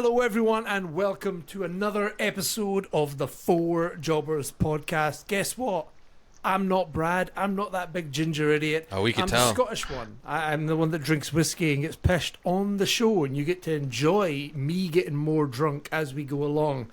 Hello everyone and welcome to another episode of the Four Jobbers podcast. Guess what? I'm not Brad. I'm not that big ginger idiot. Oh, we can I'm tell. the Scottish one. I'm the one that drinks whiskey and gets pissed on the show, and you get to enjoy me getting more drunk as we go along.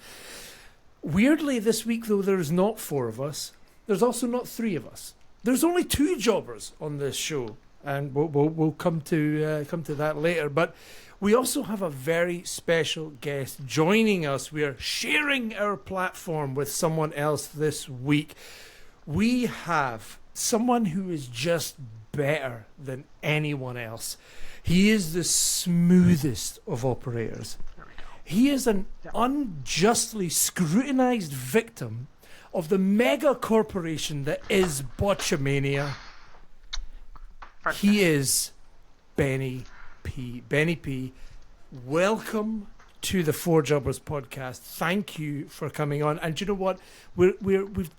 Weirdly, this week though, there's not four of us. There's also not three of us. There's only two jobbers on this show, and we'll come to that later. But we also have a very special guest joining us. We are sharing our platform with someone else this week. We have someone who is just better than anyone else. He is the smoothest of operators. He is an unjustly scrutinized victim of the mega corporation that is Botchamania. He is Benny P. Benny P, welcome to the Four Jobbers podcast. Thank you for coming on. And you know what? We've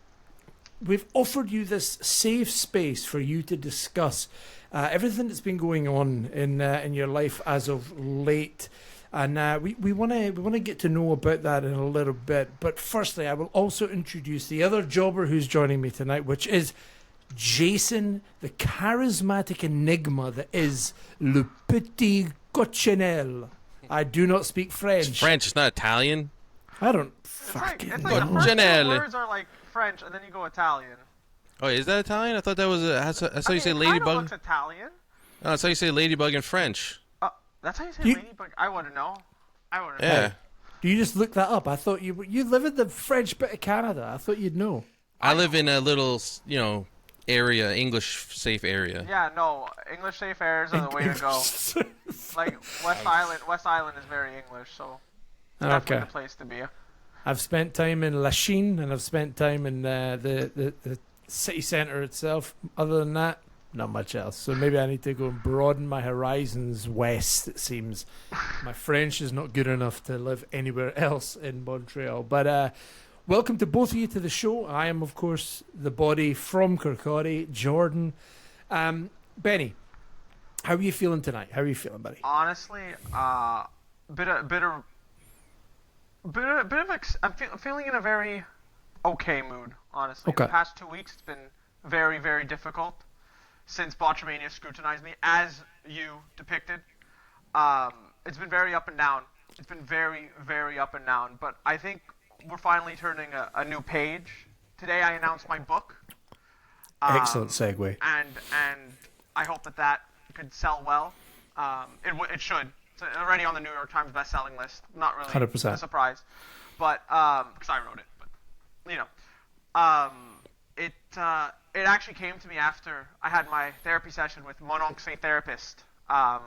offered you this safe space for you to discuss everything that's been going on in your life as of late. And we want to get to know about that in a little bit. But firstly, I will also introduce the other jobber who's joining me tonight, which is Jason, the charismatic enigma that is Le Petit Coccinelle. I do not speak French. It's French, it's not Italian. I don't fucking know. It's like the first two words are like French, and then you go Italian. Oh, is that Italian? I thought that was that's how you say ladybug. It looks Italian. No, that's how you say ladybug in French. That's how you say ladybug? I wouldn't know. Yeah. Do you just look that up? I thought you live in the French bit of Canada. I thought you'd know. I live in a little, area, English safe area. Yeah, no, English safe areas are the way to go. Like West Island is very English, so it's definitely the place to be. I've spent time in Lachine and I've spent time in the city centre itself. Other than that, not much else. So maybe I need to go and broaden my horizons west, it seems. My French is not good enough to live anywhere else in Montreal. But welcome to both of you to the show. I am, of course, the body from Kirkcaldy, Jordan. Benny, how are you feeling tonight? How are you feeling, buddy? Honestly, I'm feeling in a very okay mood, honestly. Okay. The past 2 weeks, it's been very, very difficult since Botchamania scrutinized me, as you depicted. It's been very up and down. It's been very, very up and down. But I think we're finally turning a new page. Today I announced my book. Excellent segue. And I hope that could sell well. It should. It's already on the New York Times best-selling list. Not really 100%. a surprise. But, because I wrote it. But, it actually came to me after I had my therapy session with mon oncle therapist. A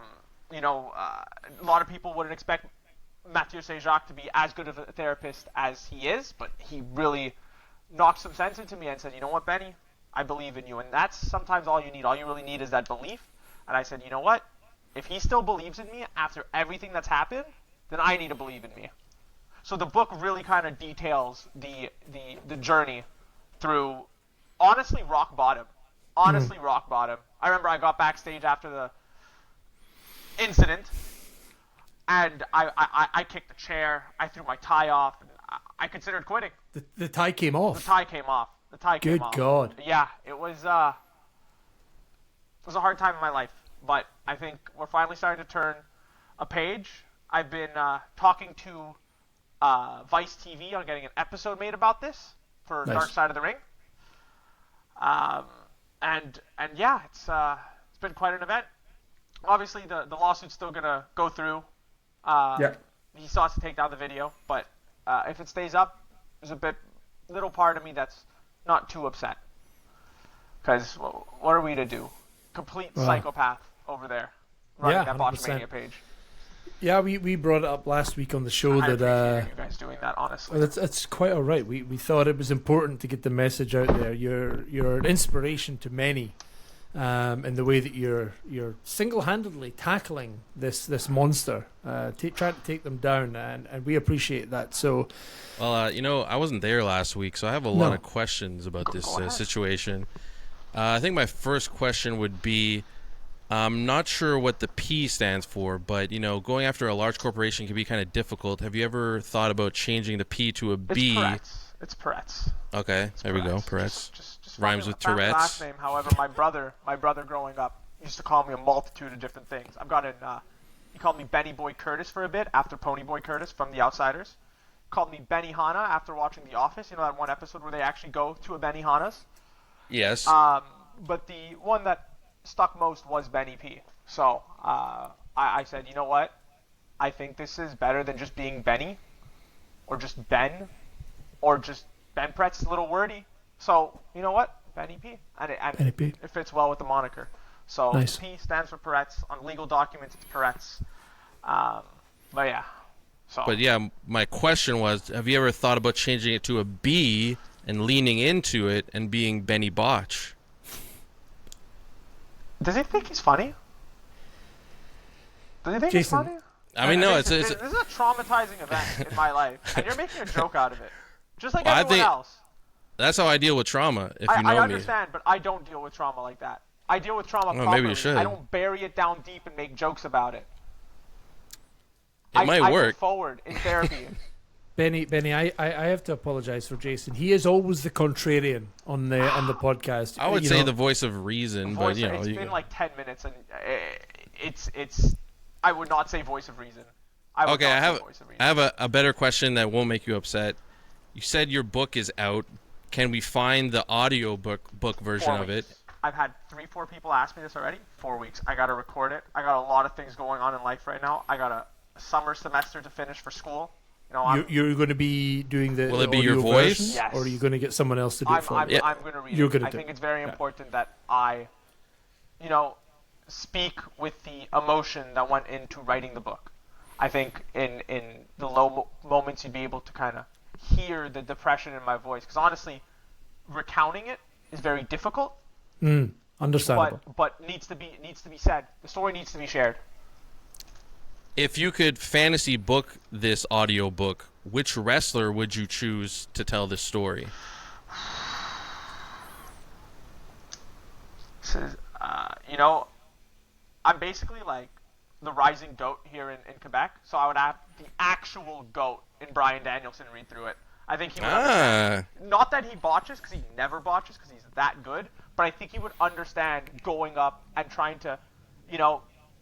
lot of people wouldn't expect Mathieu Saint-Jacques to be as good of a therapist as he is, but he really knocked some sense into me and said, you know what, Benny, I believe in you. And that's sometimes all you need. All you really need is that belief. And I said, you know what? If he still believes in me after everything that's happened, then I need to believe in me. So the book really kind of details the journey through, honestly, rock bottom. Rock bottom. I remember I got backstage after the incident, and I kicked the chair. I threw my tie off. And I considered quitting. The tie came off. The tie came off. Good God. Yeah, it was a hard time in my life, but I think we're finally starting to turn a page. I've been talking to Vice TV on getting an episode made about this for Nice. Dark Side of the Ring. And yeah, it's been quite an event. Obviously, the lawsuit's still gonna go through. Yeah. He still has to take down the video, but if it stays up, there's a little part of me that's not too upset. Because what are we to do? Complete psychopath over there running that 100%. Botchamania page. Yeah, we brought it up last week on the show I that appreciate you guys doing that, honestly. it's quite all right. We thought it was important to get the message out there. You're an inspiration to many, in the way that you're single-handedly tackling this monster, trying to take them down, and we appreciate that. So, Well, I wasn't there last week, so I have a lot of questions about this situation. I think my first question would be, I'm not sure what the P stands for, but going after a large corporation can be kind of difficult. Have you ever thought about changing the P to a B? It's Peretz. Okay, there we go. Peretz. Just Rhymes with family Tourette's. last name. However, my brother growing up used to call me a multitude of different things. I've got he called me Benny Boy Curtis for a bit after Pony Boy Curtis from The Outsiders. Called me Benny Hanna after watching The Office. You know that one episode where they actually go to a Benny Hanna's? Yes. But the one that stuck most was Benny P. So I said, you know what? I think this is better than just being Benny, or just Ben, or just Ben Pretz. A little wordy. So you know what? Benny P. And Benny P. It fits well with the moniker. So nice. P stands for Peretz. On legal documents, it's Peretz. But yeah. So. But yeah, my question was, have you ever thought about changing it to a B and leaning into it and being Benny Botch? Does he think he's funny? Does he think Jason, he's funny? I mean, no, this is a traumatizing event in my life, and you're making a joke out of it, just like Well, everyone else. That's how I deal with trauma, if you know I me. understand, but I don't deal with trauma like that. I deal with trauma properly. Maybe you should. I don't bury it down deep and make jokes about it. It might I work. move forward in therapy. Benny, I have to apologize for Jason. He is always the contrarian on the podcast. I would say the voice of reason, but it's been like 10 minutes, and it's. I would not say voice of reason. I have a better question that won't make you upset. You said your book is out. Can we find the audio book version of it? I've had 3-4 people ask me this already. 4 weeks. I got to record it. I got a lot of things going on in life right now. I got a summer semester to finish for school. You're going to be doing the. Will it be audio your voice? version, yes. or are you going to get someone else to do it for you? I'm going to read You're it. going to I do think it. it's very important that I, speak with the emotion that went into writing the book. I think in the low moments you'd be able to kind of hear the depression in my voice. Because honestly, recounting it is very difficult. Understandable. But needs to be said. The story needs to be shared. If you could fantasy book this audio book, which wrestler would you choose to tell this story? I'm basically like the rising goat here in Quebec, so I would have the actual goat in Bryan Danielson read through it. I think he would understand. Not that he botches, because he never botches, because he's that good, but I think he would understand going up and trying to,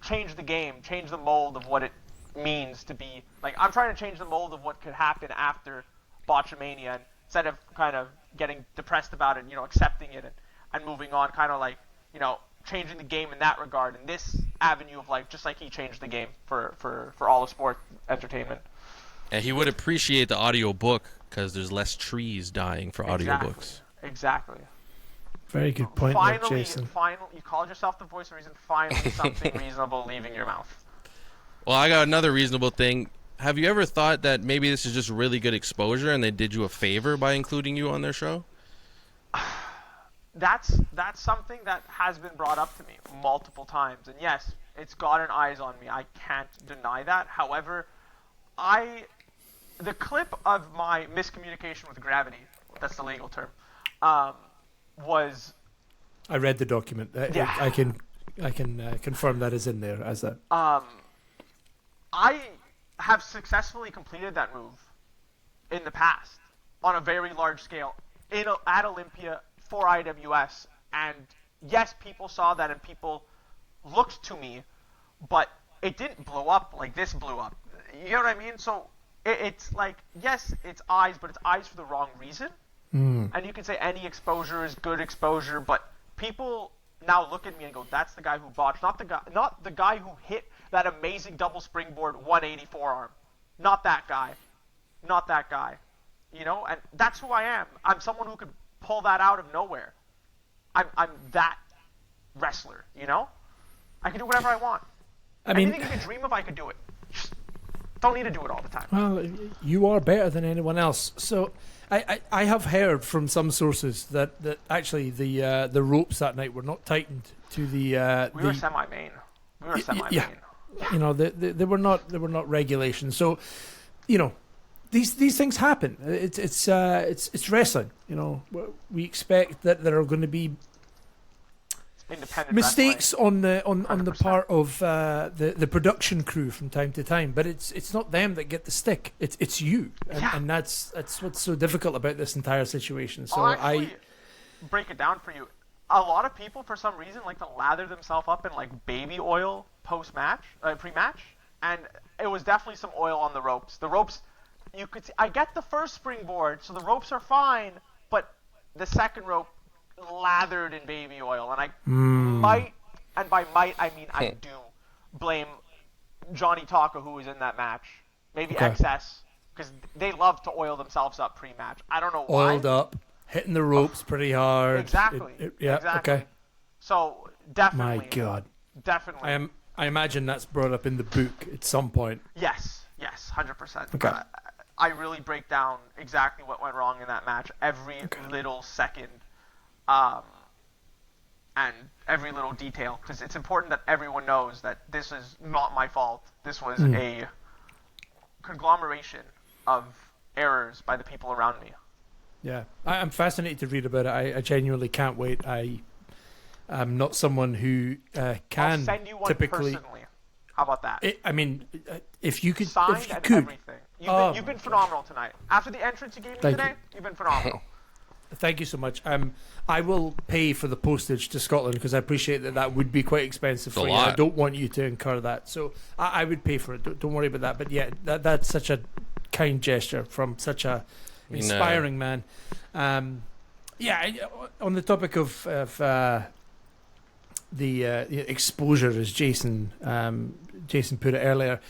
change the game, change the mold of what it means to be. Like, I'm trying to change the mold of what could happen after Botchamania, and instead of kind of getting depressed about it, accepting it and moving on, kind of like, changing the game in that regard, in this avenue of life, just like he changed the game for all of sport entertainment. And he would appreciate the audio book because there's less trees dying for audiobooks. Exactly. Very good point, Jason. Finally, you called yourself the voice of reason. Finally, something reasonable leaving your mouth. Well, I got another reasonable thing. Have you ever thought that maybe this is just really good exposure and they did you a favor by including you on their show? That's something that has been brought up to me multiple times. And yes, it's gotten eyes on me. I can't deny that. However, the clip of my miscommunication with gravity, that's the legal term, was... I read the document. Yeah. I can confirm that is in there as a... I have successfully completed that move in the past on a very large scale at Olympia for IWS, and yes, people saw that and people looked to me, but it didn't blow up like this blew up. You know what I mean? So it's like, yes, it's eyes, but it's eyes for the wrong reason. And you can say any exposure is good exposure, but people now look at me and go, "That's the guy who botched, not the guy who hit that amazing double springboard 180 forearm, not that guy." And that's who I am. I'm someone who could pull that out of nowhere. I'm that wrestler. I can do whatever I want. Anything you can dream of, I could do it. Just don't need to do it all the time. Well, you are better than anyone else. So I have heard from some sources that actually the ropes that night were not tightened to the. We were semi-main. Yeah. They were not regulations. So, these things happen. It's wrestling. We expect that there are going to be independent mistakes wrestling. on the 100%. part of the production crew from time to time, but it's not them that get the stick. It's you, Yeah. and that's what's so difficult about this entire situation. So I'll actually break it down for you. A lot of people, for some reason, like to lather themselves up in like baby oil post-match, pre-match, and it was definitely some oil on the ropes. The ropes, you could see. I get the first springboard, so the ropes are fine, but the second rope lathered in baby oil, and I might, and by might I mean I do blame Johnny Taka, who was in that match, maybe Okay. XS, because they love to oil themselves up pre-match. I don't know why. oiled up, hitting the ropes pretty hard. Exactly. Yeah. Exactly. Okay. So definitely. My God. Definitely. I imagine that's brought up in the book at some point. Yes. 100%. Okay. I really break down exactly what went wrong in that match, every little second, and every little detail, because it's important that everyone knows that this is not my fault. This was a conglomeration of errors by the people around me. Yeah, I'm fascinated to read about it. I genuinely can't wait. I'm not someone who can I'll send you one typically. personally. How about that? I mean, if you could, Signed if you and could, everything. You've been phenomenal tonight. After the entrance you gave me Thank today, you. you've been phenomenal. thank you so much. I will pay for the postage to Scotland because I appreciate that would be quite expensive It's a for you. lot. I don't want you to incur that, so I would pay for it. Don't worry about that. But yeah, that's such a kind gesture from such a inspiring man. On the topic of the exposure, as Jason put it earlier,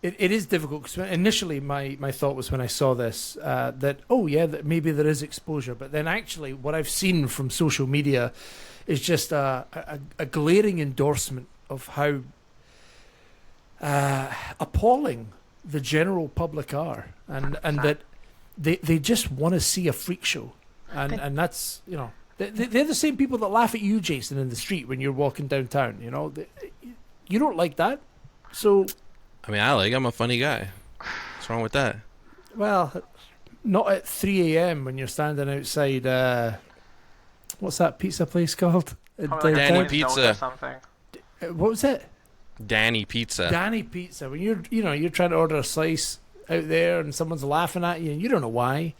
it is difficult because initially my thought was when I saw this that that maybe there is exposure, but then actually what I've seen from social media is just a glaring endorsement of how appalling the general public are, and that they just want to see a freak show, and that's they're the same people that laugh at you, Jason, in the street when you're walking downtown. You don't like that, so I mean, I'm a funny guy. What's wrong with that? well, not at 3 a.m. when you're standing outside. What's that pizza place called? Probably like a Danny boys' note Pizza. or something. What was it? Danny Pizza. Danny Pizza. When you're trying to order a slice out there and someone's laughing at you and you don't know why.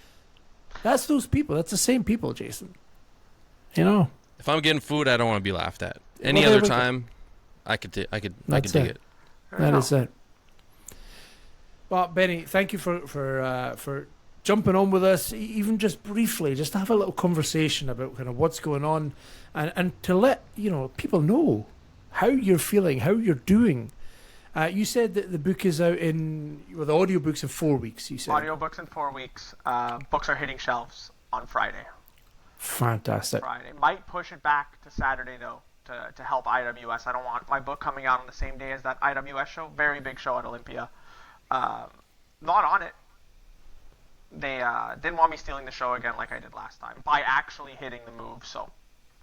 That's those people. That's the same people, Jason. If I'm getting food, I don't want to be laughed at. Any Well, there other we go. time, I could dig it. That is it. Well, Benny, thank you for jumping on with us, even just briefly, just to have a little conversation about kind of what's going on, and to let people know how you're feeling, how you're doing. You said that the book is out the audiobooks in 4 weeks. You said Audiobooks in 4 weeks. Books are hitting shelves on Friday. Fantastic. Might push it back to Saturday though to help IWS. I don't want my book coming out on the same day as that IWS show. Very big show at Olympia. Not on it. They didn't want me stealing the show again like I did last time by actually hitting the move. So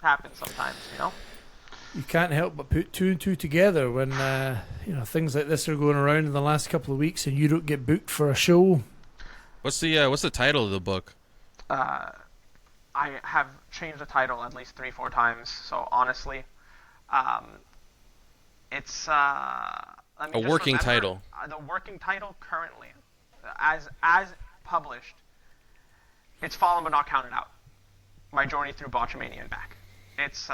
happens sometimes, You can't help but put two and two together when things like this are going around in the last couple of weeks and you don't get booked for a show. What's the title of the book? I have changed the title at least 3-4 times. So honestly, it's A working title. The working title currently, as published, it's Fallen but Not Counted Out. My journey through Botchamania and back. It's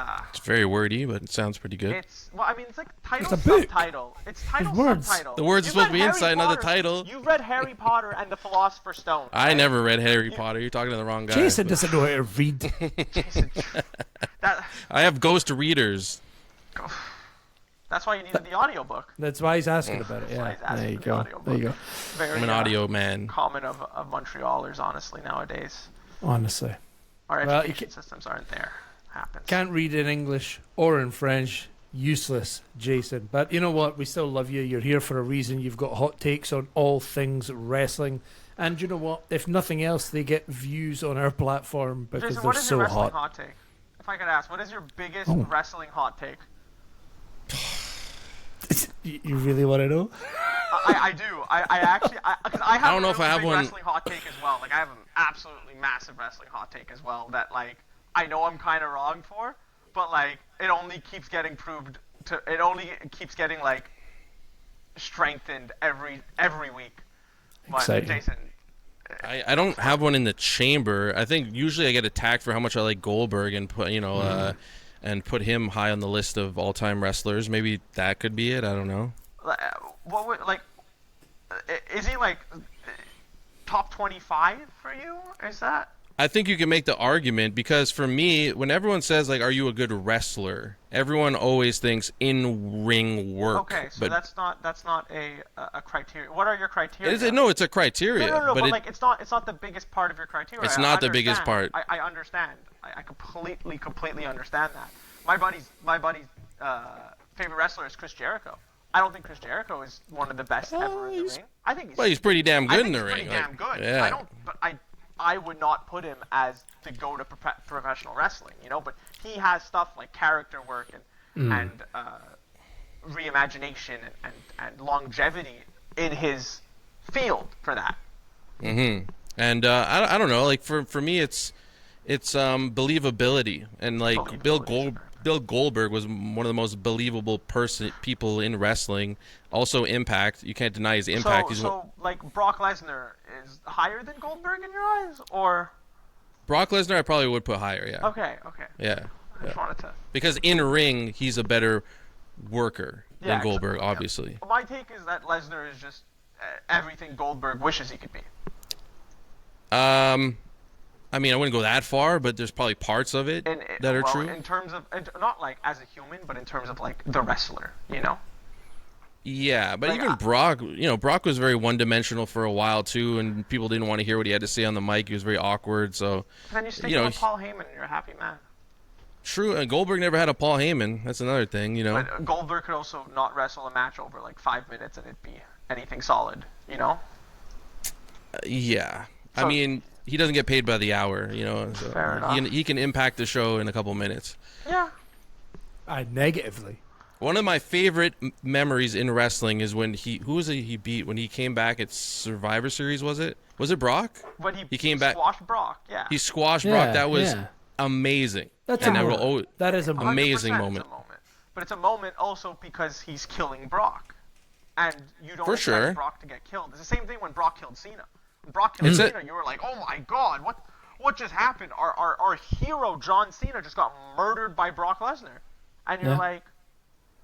very wordy, but it sounds pretty good. it's like title It's a book. subtitle. It's title words. subtitle. The words are You've supposed to be read inside, Harry not the Potter. title. You've read Harry Potter and the Philosopher's Stone. I right? never read Harry Potter. You're talking to the wrong guy. Jason doesn't know how to read. Jason, that, I have ghost readers. that's why you needed the audiobook. That's why he's asking about it. That's why Yeah, he's asking there you for the go. audiobook. There you go. Very I'm an audio man. common of Montrealers, honestly, nowadays. Honestly, Our Well, you education systems aren't there. Happens. can't read in English or in French. Useless, Jason. But you know what? We still love you. You're here for a reason. You've got hot takes on all things wrestling. And you know what? If nothing else, they get views on our platform because Jason, they're what is your so wrestling hot. hot take? If I could ask, what is your biggest Oh. wrestling hot take? You really want to know? I do. I actually, because I have I don't know a if I really have big one. wrestling hot take as well. Like I have an absolutely massive wrestling hot take as well that like I know I'm kind of wrong for, but like it only keeps getting it only keeps getting like strengthened every week. But Exciting. Jason, I don't have one in the chamber. I think usually I get attacked for how much I like Goldberg and put and put him high on the list of all-time wrestlers. Maybe that could be it. I don't know. what would like? Is he like top 25 for you? Is that? I think you can make the argument because for me, when everyone says like, "Are you a good wrestler?" everyone always thinks in-ring work. Okay, so but that's not a criteria. What are your criteria? is it? No, it's a criteria. No, but like it's not the biggest part of your criteria. It's not the biggest part. I understand. I completely understand that. My buddy's favorite wrestler is Chris Jericho. I don't think Chris Jericho is one of the best ever in the ring. I think he's pretty damn good in the ring. ring. Pretty damn good. Yeah. I would not put him as the go to professional wrestling, but he has stuff like character work and reimagination and longevity in his field for that. Mm-hmm. And I don't know, like for me it's believability, and like Bill Goldberg was one of the most believable people in wrestling. Also impact, you can't deny his impact. So like Brock Lesnar is higher than Goldberg in your eyes, or? Brock Lesnar I probably would put higher, yeah. Okay. Yeah. I just wanted to. Because in ring he's a better worker than Goldberg, obviously. Yeah. My take is that Lesnar is just everything Goldberg wishes he could be. I mean, I wouldn't go that far, but there's probably parts of it that are true. In terms of, not like as a human, but in terms of like the wrestler, Yeah, but like, even Brock, Brock was very one-dimensional for a while too, and people didn't want to hear what he had to say on the mic. He was very awkward. So, then you stick with Paul Heyman, and you're a happy man. True, and Goldberg never had a Paul Heyman. That's another thing, But Goldberg could also not wrestle a match over like 5 minutes, and it'd be anything solid, Yeah, So, I mean, he doesn't get paid by the hour, So fair enough. He can impact the show in a couple minutes. Yeah. Negatively. One of my favorite memories in wrestling is when who was it he beat when he came back at Survivor Series? Was it Brock? When he came back, squashed Brock. Yeah. He squashed Brock. That was amazing. That is a amazing moment. But it's a moment also because he's killing Brock, and you don't For expect sure. Brock to get killed. It's the same thing when Brock killed Cena. When Brock killed Cena, you were like, "Oh my God, what just happened? Our hero John Cena just got murdered by Brock Lesnar," and you're like.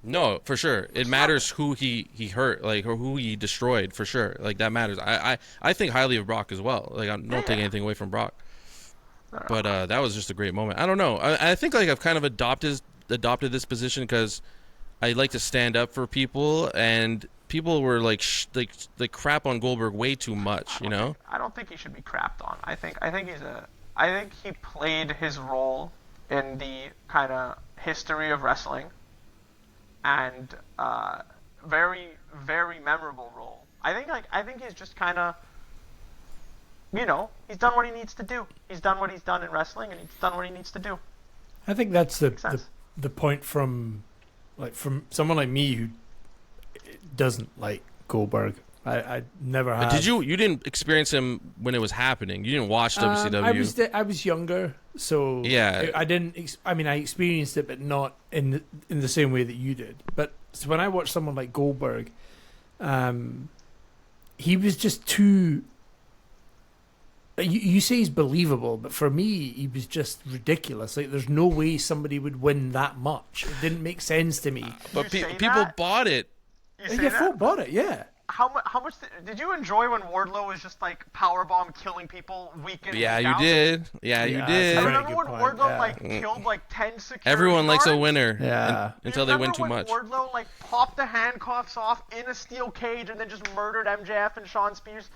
No, for sure. It matters who he hurt, like, or who he destroyed, for sure. Like, that matters. I think highly of Brock as well. Like, I don't take anything away from Brock. But that was just a great moment. I don't know. I think, like, I've kind of adopted this position because I like to stand up for people, and people were, like, crap on Goldberg way too much, I don't think he should be crapped on. I think he played his role in the kind of history of wrestling. And very, very memorable role. I think he's just kind of, he's done what he needs to do. He's done what he's done in wrestling, and he's done what he needs to do. I think that's the point from someone like me who doesn't like Goldberg. I never had. Did you? You didn't experience him when it was happening. You didn't watch WCW. I was younger, so yeah. I didn't. I experienced it, but not in the same way that you did. But so when I watched someone like Goldberg, he was just too. You say he's believable, but for me, he was just ridiculous. Like, there's no way somebody would win that much. It didn't make sense to me. But people bought it. Full bought it, yeah. How much did you enjoy when Wardlow was just like powerbomb killing people week in? Yeah, week you out? did. Yeah, you did. I remember when Wardlow killed like 10 security Everyone likes a guards? winner. Yeah. Until they win too much. Wardlow popped the handcuffs off in a steel cage and then just murdered MJF and Sean Spears.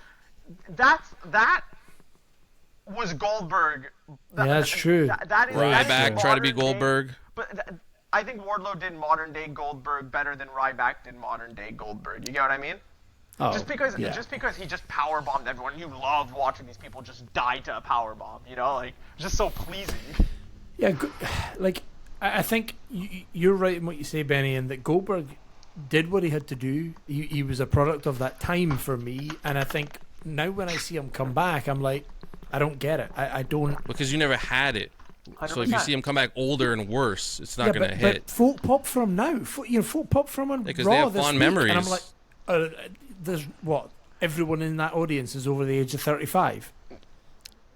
That was Goldberg. That's true. That is Ryback tried to be Goldberg. But I think Wardlow did modern day Goldberg better than Ryback did modern day Goldberg. You get what I mean? Oh, just because he just power bombed everyone. You love watching these people just die to a power bomb. Just so pleasing. Yeah, like I think you're right in what you say, Benny, and that Goldberg did what he had to do. He was a product of that time for me, and I think now when I see him come back, I'm like, I don't get it. I don't. Because you never had it So if you 100%. see him come back older and worse, it's not going to hit. But folk pop from now. Folk pop from on Because Raw they have this fond week, memories. and I'm like, there's what? Everyone in that audience is over the age of 35.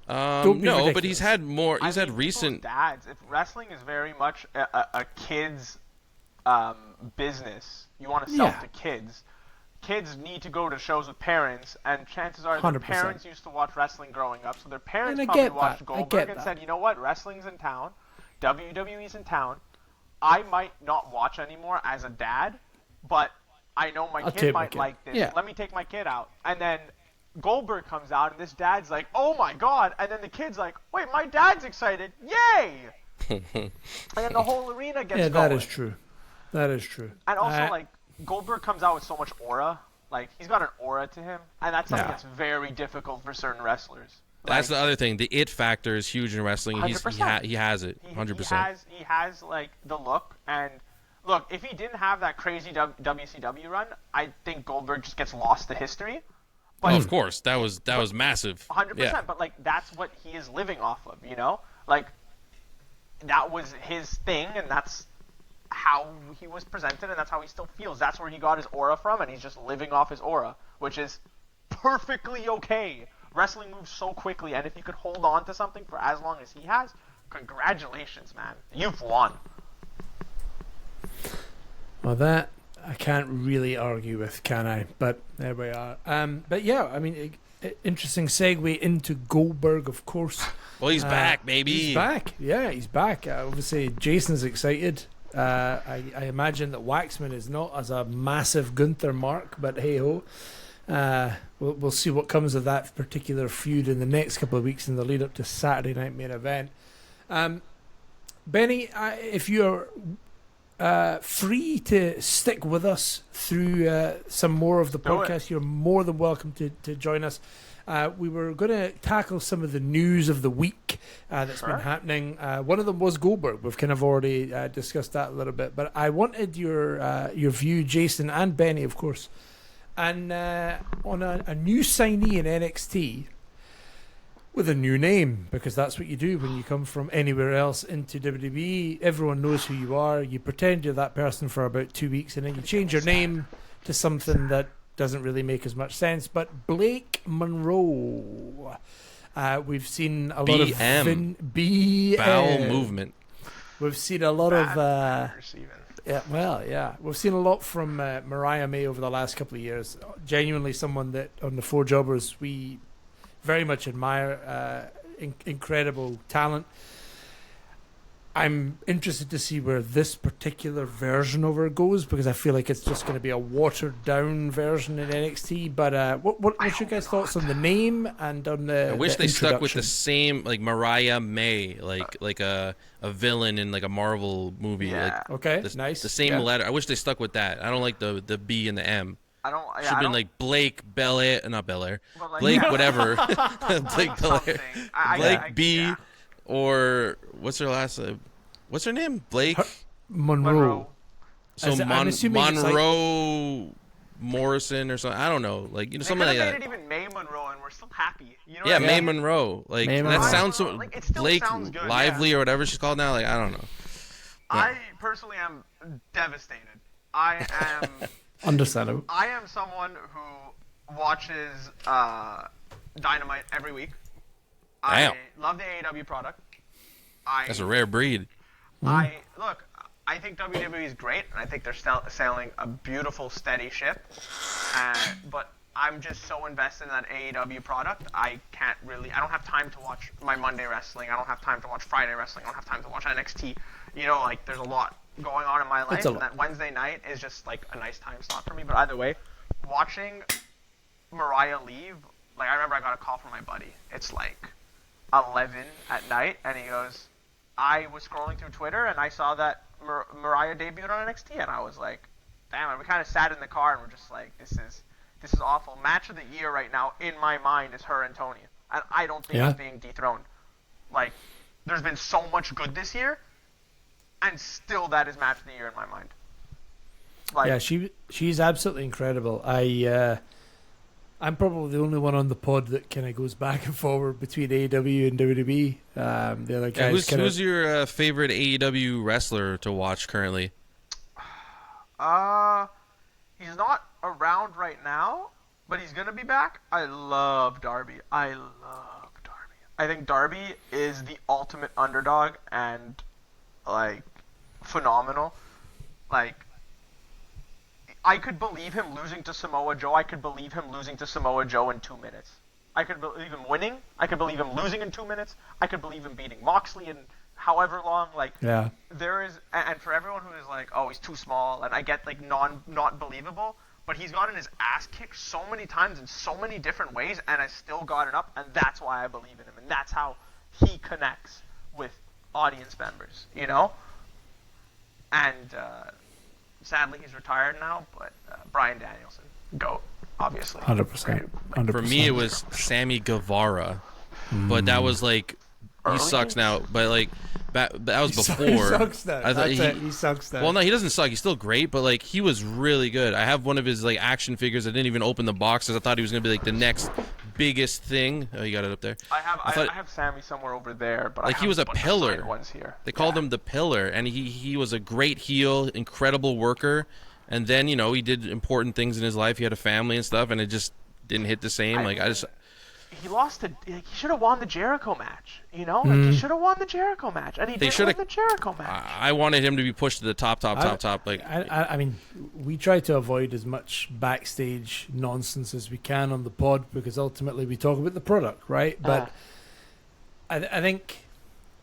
Don't be No, but ridiculous. he's had more. He's had people's recent. dads. If wrestling is very much a kid's business, you want to sell Yeah. to kids. Kids need to go to shows with parents, and chances are their 100%. parents used to watch wrestling growing up, so their parents And I probably get watched that. I Goldberg get and that. said, you know what, wrestling's in town, WWE's in town. I might not watch anymore as a dad, but I know my I'll kid take my might kid. like this. Yeah. Let me take my kid out. And then Goldberg comes out, and this dad's like, oh my god. And then the kid's like, wait, my dad's excited. Yay! And then the whole arena gets Yeah, going. that is true. That is true. And also, like, Goldberg comes out with so much aura. Like, he's got an aura to him. And that's something Yeah. that's very difficult for certain wrestlers. That's Like, the other thing. The it factor is huge in wrestling. He 100%. has it. 100%. He has like the look, and look, if he didn't have that crazy WCW run, I think Goldberg just gets lost to history. But Oh, of course, that was massive. 100%. Yeah. But like that's what he is living off of, you know? Like that was his thing, and that's how he was presented, and that's how he still feels. That's where he got his aura from, and he's just living off his aura, which is perfectly okay. Wrestling moves so quickly, and if you could hold on to something for as long as he has, congratulations, man. You've won. Well, that I can't really argue with, can I? But there we are. But yeah, I mean, interesting segue into Goldberg, of course. Well, he's back, baby. He's back. Yeah, he's back. Obviously, Jason's excited. I imagine that Waxman is not as a massive Gunther mark, but hey ho. We'll see what comes of that particular feud in the next couple of weeks in the lead up to Saturday Night Main Event. Benny, if you're free to stick with us through some more of the podcast, you're more than welcome to join us. We were going to tackle some of the news of the week that's been happening. One of them was Goldberg. We've kind of already discussed that a little bit, but I wanted your view, Jason and Benny, of course, and on a new signee in NXT with a new name, because that's what you do when you come from anywhere else into WWE. Everyone knows who you are. You pretend you're that person for about 2 weeks, and then you change your name to something that doesn't really make as much sense. But Blake Monroe, we've seen a lot of BM bowel movement. We've seen a lot of we've seen a lot from Mariah May over the last couple of years. Genuinely someone that on the Four Jobbers we very much admire. Incredible talent. I'm interested to see where this particular version of her goes, because I feel like it's just going to be a watered down version in NXT. But what's your guys' thoughts on the name and on the? I wish the they stuck with introduction? the same, like Mariah May, like a villain in like a Marvel movie. Yeah. Like Okay, the, nice. The same Yeah. letter. I wish they stuck with that. I don't like the B and the M. I don't. Should have been like Blake Belair, not Belair. But, like, Blake yeah. whatever. Blake Belair. something. Blake B. yeah. Or what's her last? What's her name? Blake. Monroe. So I'm assuming it's like- Monroe Morrison or something. I don't know. Like They something could like have that. made it even May Monroe, and we're still happy. You know Yeah, what I May mean? Monroe. Like May that Monroe. sounds so Like, it still Blake sounds good, Lively yeah. or whatever she's called now. Like I don't know. I personally am devastated. I am. Understandable. I am someone who watches Dynamite every week. Damn. I love the AEW product. That's a rare breed. I think WWE is great, and I think they're sailing a beautiful, steady ship. But I'm just so invested in that AEW product. I don't have time to watch my Monday wrestling. I don't have time to watch Friday wrestling. I don't have time to watch NXT. You know, like there's a lot going on in my life, and that Wednesday night is just like a nice time slot for me. But either way, watching Mariah leave, like I remember I got a call from my buddy. It's like 11 at night, and he goes, I was scrolling through Twitter and I saw that Mariah debuted on NXT, and I was like, damn. And we kind of sat in the car and we're just like, this is awful. Match of the year right now in my mind is her and Tony, and I don't think it's being dethroned. Like, there's been so much good this year, and still that is match of the year in my mind. Like, Yeah, she's absolutely incredible. I I'm probably the only one on the pod that kind of goes back and forward between AEW and WWE. The other guys who's your favorite AEW wrestler to watch currently? He's not around right now, but he's gonna be back. I love Darby. I think Darby is the ultimate underdog and like phenomenal. Like, I could believe him losing to Samoa Joe. I could believe him losing to Samoa Joe in 2 minutes. I could believe him winning. I could believe him losing in 2 minutes. I could believe him beating Moxley in however long. Like, Yeah. there is, and for everyone who is like, oh, he's too small, and I get like not believable, but he's gotten his ass kicked so many times in so many different ways, and has still gotten up, and that's why I believe in him, and that's how he connects with audience members, you know? And sadly, he's retired now, but Bryan Danielson, GOAT, obviously. 100%. 100%. For me, it was Sammy Guevara, but that was like he sucks now. But like that was before. He sucks now. He sucks now. Well, no, he doesn't suck. He's still great, but like he was really good. I have one of his like action figures. I didn't even open the boxes. I thought he was gonna be like the next biggest thing. Oh, you got it up there. I have Sammy somewhere over there, but like he was a pillar. Ones here. They called him the pillar, and he was a great heel, incredible worker. And then he did important things in his life. He had a family and stuff, and it just didn't hit the same. He lost to. He should have won the Jericho match. He should have won the Jericho match, and he didn't win the Jericho match. I wanted him to be pushed to the top. Like I mean, we try to avoid as much backstage nonsense as we can on the pod because ultimately we talk about the product, right? But I think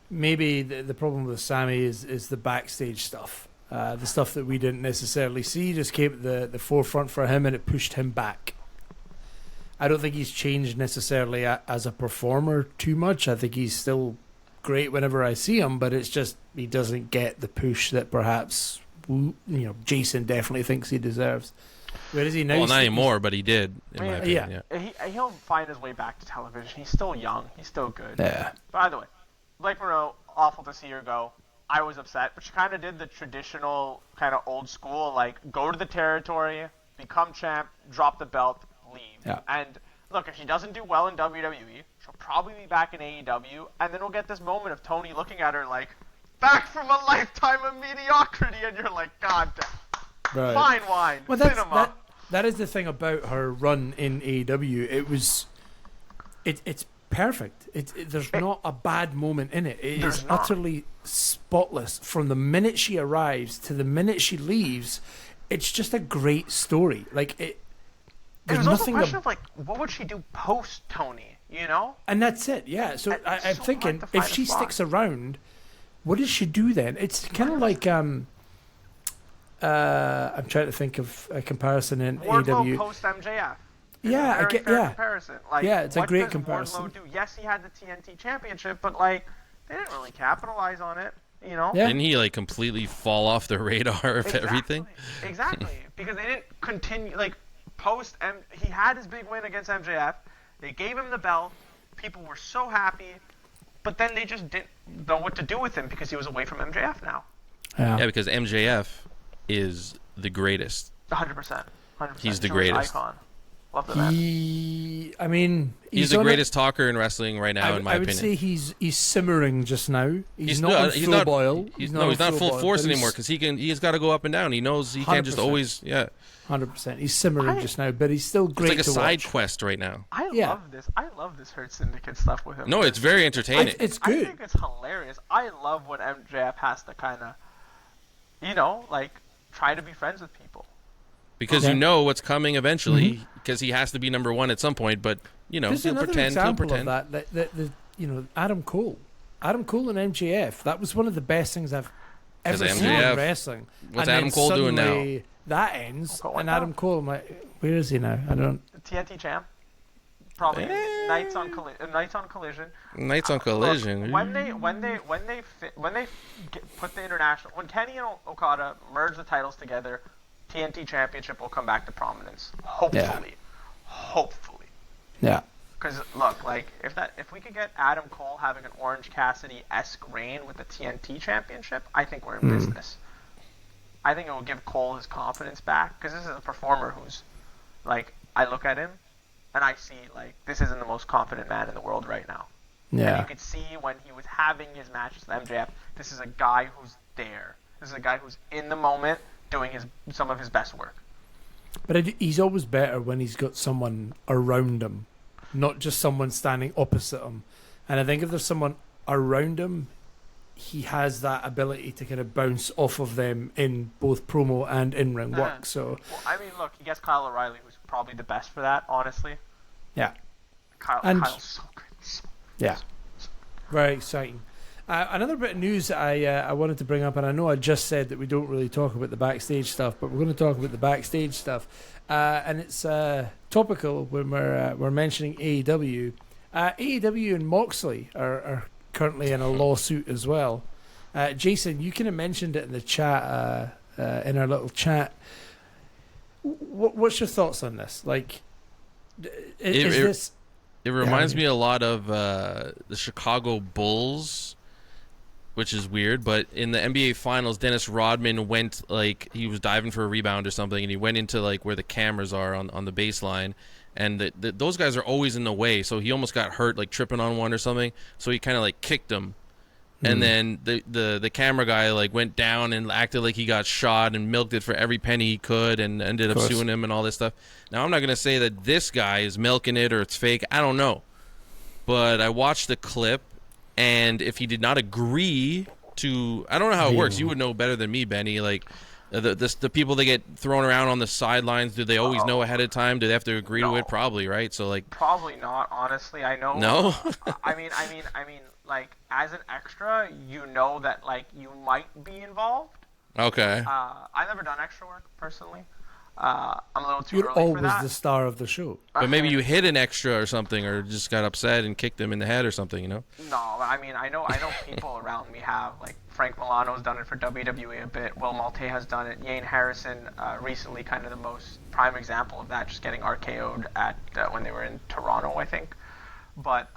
maybe the problem with Sammy is the backstage stuff. The stuff that we didn't necessarily see just came at the forefront for him, and it pushed him back. I don't think he's changed necessarily as a performer too much. I think he's still great whenever I see him, but it's just he doesn't get the push that perhaps Jason definitely thinks he deserves. Where is he now? Well, not anymore, but he did. In my opinion, he'll find his way back to television. He's still young. He's still good. Yeah. By the way, Blake Monroe, awful to see her go. I was upset, but she kind of did the traditional kind of old school, like go to the territory, become champ, drop the belt, leave. Yeah. And look, if she doesn't do well in WWE, she'll probably be back in AEW, and then we'll get this moment of Tony looking at her like, back from a lifetime of mediocrity, and you're like, God damn. Right. Fine wine. Well, that is the thing about her run in AEW. It's perfect. There's not a bad moment in it. It is utterly spotless from the minute she arrives to the minute she leaves. It's just a great story. Like it. There's also a question of like, what would she do post Tony? And that's it. Yeah. So I'm thinking if she sticks around, what does she do then? It's kind of like I'm trying to think of a comparison in AEW. Post MJF. Yeah, I get. Yeah. Comparison. Like, yeah, it's a great comparison. Wardlow do? Yes, he had the TNT Championship, but like they didn't really capitalize on it. Yeah. Didn't he like completely fall off the radar of everything? Exactly, because they didn't continue. Like he had his big win against MJF. They gave him the belt. People were so happy, but then they just didn't know what to do with him because he was away from MJF now. Yeah, because MJF is the greatest. 100%. He's the greatest. Icon. Love the man. He's the greatest talker in wrestling right now, in my opinion. I would say he's simmering just now. He's not full boil. He's not full force anymore because he's got to go up and down. He knows he can't just always 100%. He's simmering just now, but he's still great. It's like a side quest right now. I love this Hurt Syndicate stuff with him. No, it's very entertaining. It's good. I think it's hilarious. I love when MJF has to kind of, like try to be friends with people. Because you know what's coming eventually, because he has to be number one at some point. But he'll pretend. He'll pretend. Of that Adam Cole and MJF. That was one of the best things I've ever seen in wrestling. What's Adam Cole doing now? That ends, and Adam Cole. I'm like, where is he now? I don't. TNT champ. Probably Nights on Collision. Nights on Collision. Look, when they put the international, when Kenny and Okada merge the titles together, TNT Championship will come back to prominence. Hopefully. Yeah. Because look, like if we could get Adam Cole having an Orange Cassidy-esque reign with the TNT Championship, I think we're in business. I think it will give Cole his confidence back because this is a performer who's, like, I look at him and I see like this isn't the most confident man in the world right now. And Yeah. you could see when he was having his matches with MJF, this is a guy who's there. This is a guy who's in the moment doing some of his best work. But he's always better when he's got someone around him, not just someone standing opposite him. And I think if there's someone around him, he has that ability to kind of bounce off of them in both promo and in-ring work. So, well, I mean, look, he gets Kyle O'Reilly, who's probably the best for that, honestly. yeah. Kyle's so good. Yeah. Very exciting. Another bit of news that I wanted to bring up, and I know I just said that we don't really talk about the backstage stuff, but we're going to talk about the backstage stuff, and it's topical when we're mentioning AEW. AEW and Moxley are currently in a lawsuit as well. Jason, you kind of mentioned it in the chat, in our little chat. What's your thoughts on this? Like, is this? It reminds me a lot of the Chicago Bulls, which is weird. But in the NBA Finals, Dennis Rodman went, like, he was diving for a rebound or something, and he went into, like, where the cameras are on the baseline. And those guys are always in the way, so he almost got hurt, like, tripping on one or something. So he kind of, like, kicked him. And then the camera guy, like, went down and acted like he got shot and milked it for every penny he could and ended up suing him and all this stuff. Now, I'm not going to say that this guy is milking it or it's fake. I don't know. But I watched the clip, and if he did not agree to... I don't know how it works. You would know better than me, Benny. Like, the people that get thrown around on the sidelines, do they always know ahead of time? Do they have to agree to it? Probably, right? So, like... Probably not, honestly. I know... No? I mean, like, as an extra, you know that, like, you might be involved. Okay. I've never done extra work, personally. I'm a little too You're early for always that. the star of the show. But maybe you hit an extra or something, or just got upset and kicked him in the head or something, you know? No, I mean, I know people around me have. Like, Frank Milano's done it for WWE a bit. Will Malte has done it. Yane Harrison, recently, kind of the most prime example of that, just getting RKO'd at when they were in Toronto, I think. But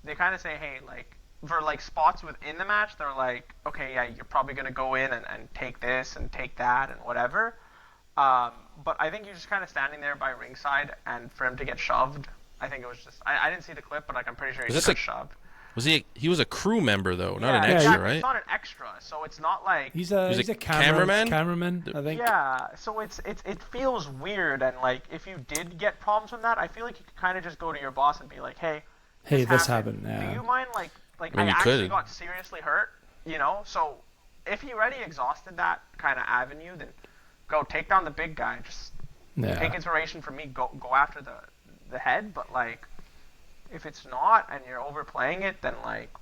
they kind of say, hey, like, for, like, spots within the match, they're like, okay, yeah, you're probably going to go in and take this and take that and whatever. But I think you're just kind of standing there by ringside, and for him to get shoved, I think it was just... I didn't see the clip, but, like, I'm pretty sure he just got shoved. Was he was a crew member, though, not an Yeah, extra, exactly. right? He's not an extra, so it's not like... He's a cameraman, I think. Yeah, so it feels weird, and, like, if you did get problems from that, I feel like you could kind of just go to your boss and be like, hey, this happened. Yeah. Do you mind, like I mean, I actually could. got seriously hurt, you know? So if he already exhausted that kind of avenue, then go take down the big guy. Just take inspiration from me. Go after the head, but, like, if it's not and you're overplaying it, then, like,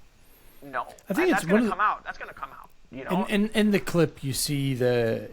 no. I think that's gonna come out. That's gonna come out. You know? In the clip, you see the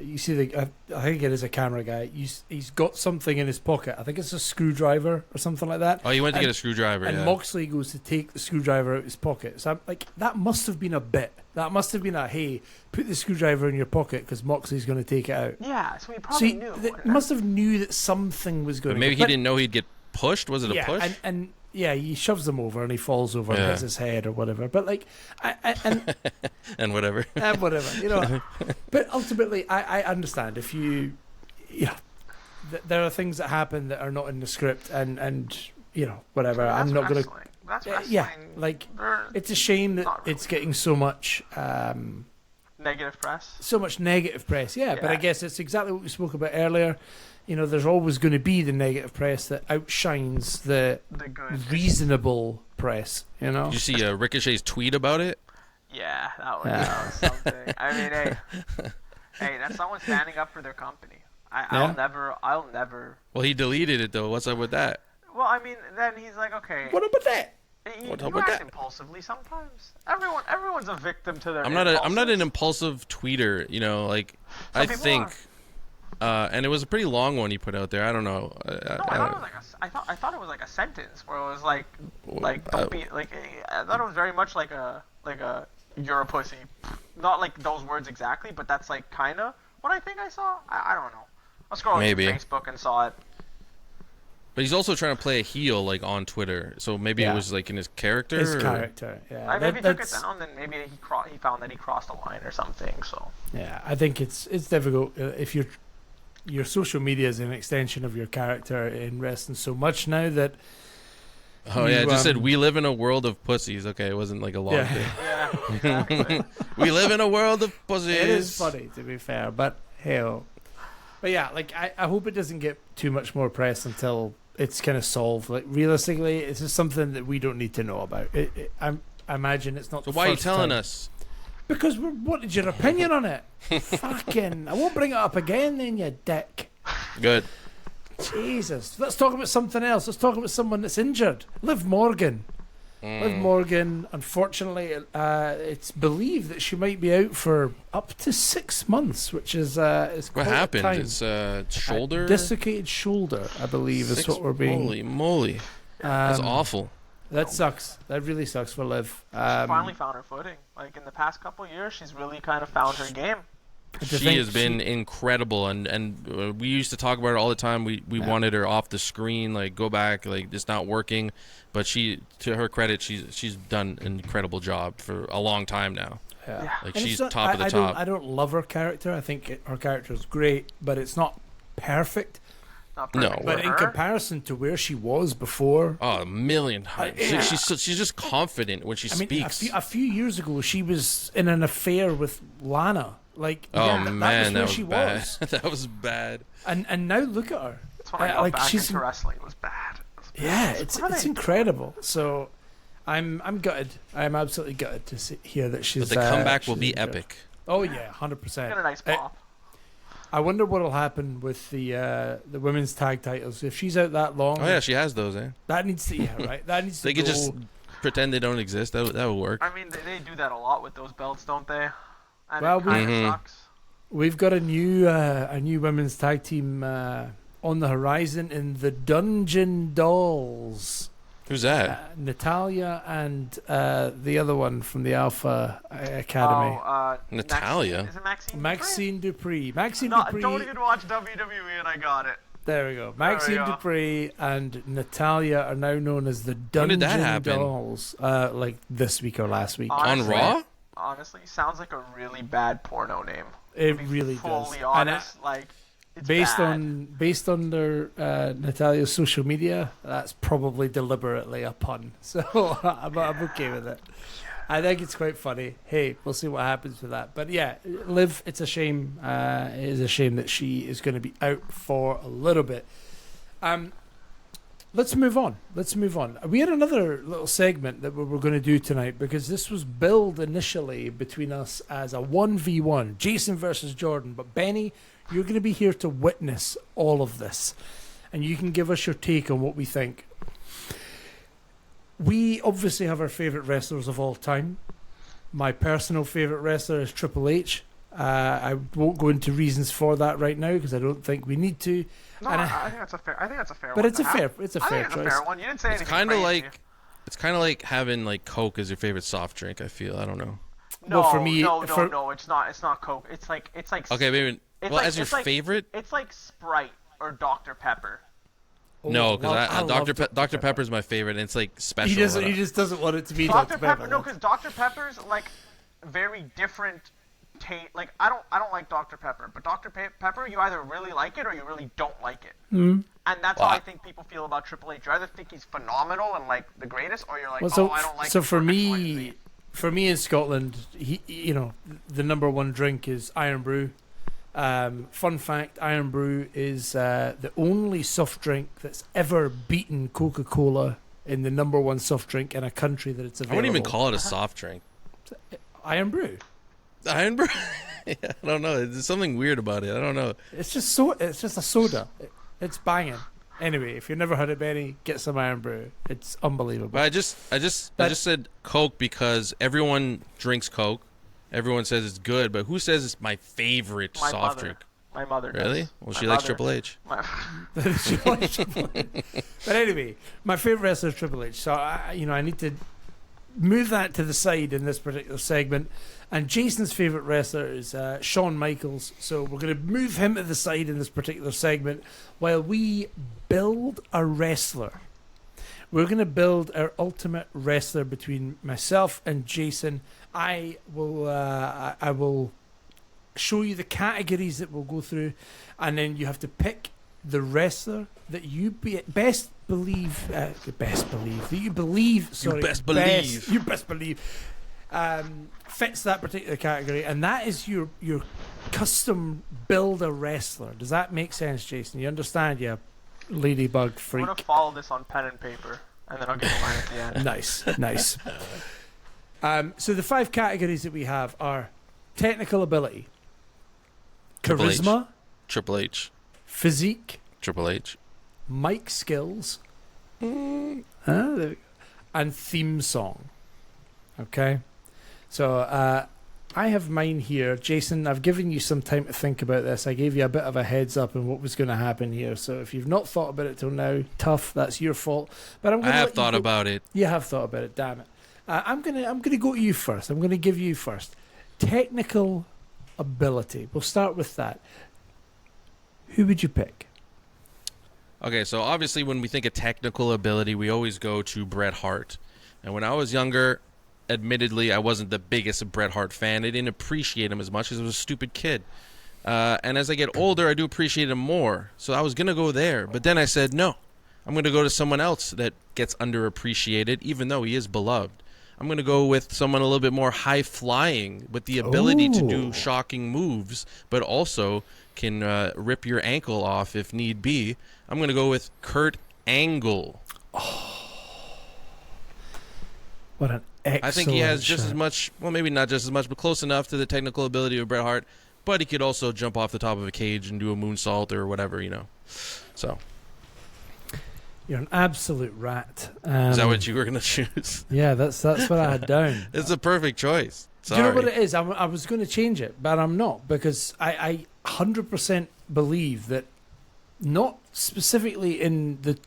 I think it is a camera guy. He's got something in his pocket. I think it's a screwdriver or something like that. Oh, he went to get a screwdriver. And Moxley goes to take the screwdriver out of his pocket. So I'm like, that must have been a bit. That must have been a, hey, put the screwdriver in your pocket because Moxley's going to take it out. Yeah, so he probably knew. He must have knew that something was going. But maybe he didn't know he'd get pushed. Was it a push? Mm. Yeah, he shoves him over and he falls over and hits his head or whatever. But, like, and whatever. And whatever, you know. But ultimately, I understand if you know, there are things that happen that are not in the script, and you know, whatever. That's I'm not going to. That's wrestling. Yeah, like, it's a shame that it's getting so much negative press. So much negative press, yeah. But I guess it's exactly what we spoke about earlier. You know, there's always going to be the negative press that outshines the reasonable press, you know? Did you see Ricochet's tweet about it? Yeah, that was something. I mean, hey, that's someone standing up for their company. I'll never... Well, he deleted it, though. What's up with that? Well, I mean, then he's like, okay... What up with that? You act impulsively sometimes. Everyone's a victim to their I'm not an impulsive tweeter, you know, like, I think... and it was a pretty long one he put out there. I don't know. I thought it was like a sentence where it was like don't be like. I thought it was very much like a you're a pussy, not like those words exactly, but that's like kind of what I think I saw. I don't know. I scrolled through Facebook and saw it. But he's also trying to play a heel like on Twitter, so maybe it was like in his character. Yeah. Maybe he took it down, then maybe he found that he crossed a line or something. So yeah, I think it's difficult if you're your social media is an extension of your character in wrestling so much now that. Oh yeah, it just said we live in a world of pussies. Okay, it wasn't like a long thing. Yeah, exactly. We live in a world of pussies. It is funny, to be fair, but hell. But yeah, like I hope it doesn't get too much more press until it's kind of solved. Like realistically, it's just something that we don't need to know about. I imagine it's not. So the why are you first telling time. us? Because we wanted your opinion on it. Fucking, I won't bring it up again, then you dick. Good. Jesus, let's talk about something else. Let's talk about someone that's injured. Liv Morgan. Liv Morgan, unfortunately, it's believed that she might be out for up to 6 months, which is quite What a happened? time. It's shoulder. Dislocated shoulder, I believe, is what we're being. Holy moly! That's awful. That sucks. That really sucks for Liv. She finally found her footing. Like in the past couple years, she's really kind of found her game. She has been incredible, and we used to talk about her all the time. We wanted her off the screen, like go back, like it's not working. But she, to her credit, she's done an incredible job for a long time now. Yeah. Like And she's it's not- top of the I top. I don't love her character. I think her character is great, but it's not perfect. Not No. perfect But for in her. comparison to where she was before, Oh, a million times. Yeah. She's just confident when she I mean, speaks. a few years ago, she was in an affair with Lana. Like, Oh yeah, man, that was that where was she bad. was. that was bad. And now look at her. That's when I got like back she's into wrestling. It was bad. yeah, it's What are they incredible. So I'm gutted. I'm absolutely gutted to hear that she's. But the comeback will she's be injured. epic. Oh yeah, 100%. Get a nice pop. I wonder what'll happen with the women's tag titles if she's out that long. Oh yeah, she has those. That needs to right. That needs to. They could go. just pretend they don't exist. That would work. I mean, they do that a lot with those belts, don't they? And Well, it kind of Mhm. sucks. We've got a new women's tag team on the horizon in the Dungeon Dolls. Who's that? Natalia and the other one from the Alpha Academy. Natalia? Maxine, is it Maxine? Maxine Dupree. Maxine No, Dupree. don't even watch WWE and I got it. There we go. Maxine go. Dupree and Natalia are now known as the When Dungeon did that happen? Dolls. Like this week or last week. Honestly, On Raw? Honestly, sounds like a really bad porno name. It To be really fully does. honest, like it's Based bad. on their Natalia's social media, that's probably deliberately a pun. So I'm okay with it. I think it's quite funny. Hey, we'll see what happens with that. But yeah, Liv, it's a shame. It is a shame that she is going to be out for a little bit. Let's move on. We had another little segment that we were going to do tonight because this was billed initially between us as a 1v1, Jason versus Jordan. But Benny, you're going to be here to witness all of this. And you can give us your take on what we think. We obviously have our favourite wrestlers of all time. My personal favourite wrestler is Triple H. I won't go into reasons for that right now because I don't think we need to. No, and I think that's a fair. I think that's a fair But one. it's a to have. fair I think fair it's choice. a fair one. You didn't say It's anything kind of crazy. like having like Coke as your favorite soft drink. I feel. I don't know. No, Well, for me- no, for- no. It's not. It's not Coke. It's like. Okay, maybe. It's Well, like- as your it's like- favorite? It's like Sprite or Dr Pepper. No, I because love Dr. Pepper's my favorite, and it's like special. He doesn't. I He don't- just doesn't want it to be Dr Pepper. No, because Dr Pepper's like very different. Like I don't like Dr Pepper, but Dr Pepper, you either really like it or you really don't like it. And that's how I think people feel about Triple H. You either think he's phenomenal and like the greatest, or you're like, Well, I don't like. so him for X, Y, and me, Z. in Scotland, the number one drink is Iron Brew. Fun fact: Iron Brew is the only soft drink that's ever beaten Coca-Cola in the number one soft drink in a country that it's I available. wouldn't even call it a soft drink. Iron Brew. Iron Brew. Yeah, I don't know. There's something weird about it. I don't know. It's just It's just a soda. It's banging. Anyway, if you've never heard of Benny, get some Iron Brew. It's unbelievable. But I just said Coke because everyone drinks Coke. Everyone says it's good, but who says it's my favorite My soft mother. drink? My mother. Really? Does. Well, My she likes mother. Triple H. But anyway, my favorite wrestler is Triple H. So I need to move that to the side in this particular segment. And Jason's favorite wrestler is Shawn Michaels. So we're going to move him to the side in this particular segment while we build a wrestler. We're going to build our ultimate wrestler between myself and Jason. I will show you the categories that we'll go through, and then you have to pick the wrestler that you best believe that you believe fits that particular category, and that is your custom build a wrestler. Does that make sense, Jason? You understand, yeah, ladybug freak? I'm gonna follow this on pen and paper, and then I'll get mine at the end. Nice. So the 5 categories that we have are technical ability, charisma, Triple H, physique, Triple H, mic skills, there we go, and theme song. Okay, so I have mine here. Jason, I've given you some time to think about this. I gave you a bit of a heads up on what was going to happen here. So if you've not thought about it till now, tough. That's your fault. But I have thought about it. You have thought about it. Damn it. I'm gonna go to you first. I'm gonna give you first. Technical ability. We'll start with that. Who would you pick? Okay, so obviously when we think of technical ability, we always go to Bret Hart. And when I was younger, admittedly, I wasn't the biggest Bret Hart fan. I didn't appreciate him as much as I was a stupid kid. And as I get older, I do appreciate him more. So I was going to go there. But then I said, no, I'm going to go to someone else that gets underappreciated, even though he is beloved. I'm going to go with someone a little bit more high-flying with the ability to do shocking moves, but also can rip your ankle off if need be. I'm going to go with Kurt Angle. What an excellent I think he has just shot. as much, well, maybe not just as much, but close enough to the technical ability of Bret Hart, but he could also jump off the top of a cage and do a moonsault or whatever, you know. So... You're an absolute rat. Is that what you were going to choose? Yeah, that's what I had down. It's a perfect choice. Sorry. Do you know what it is? I was going to change it, but I'm not, because I 100% believe that, not specifically in the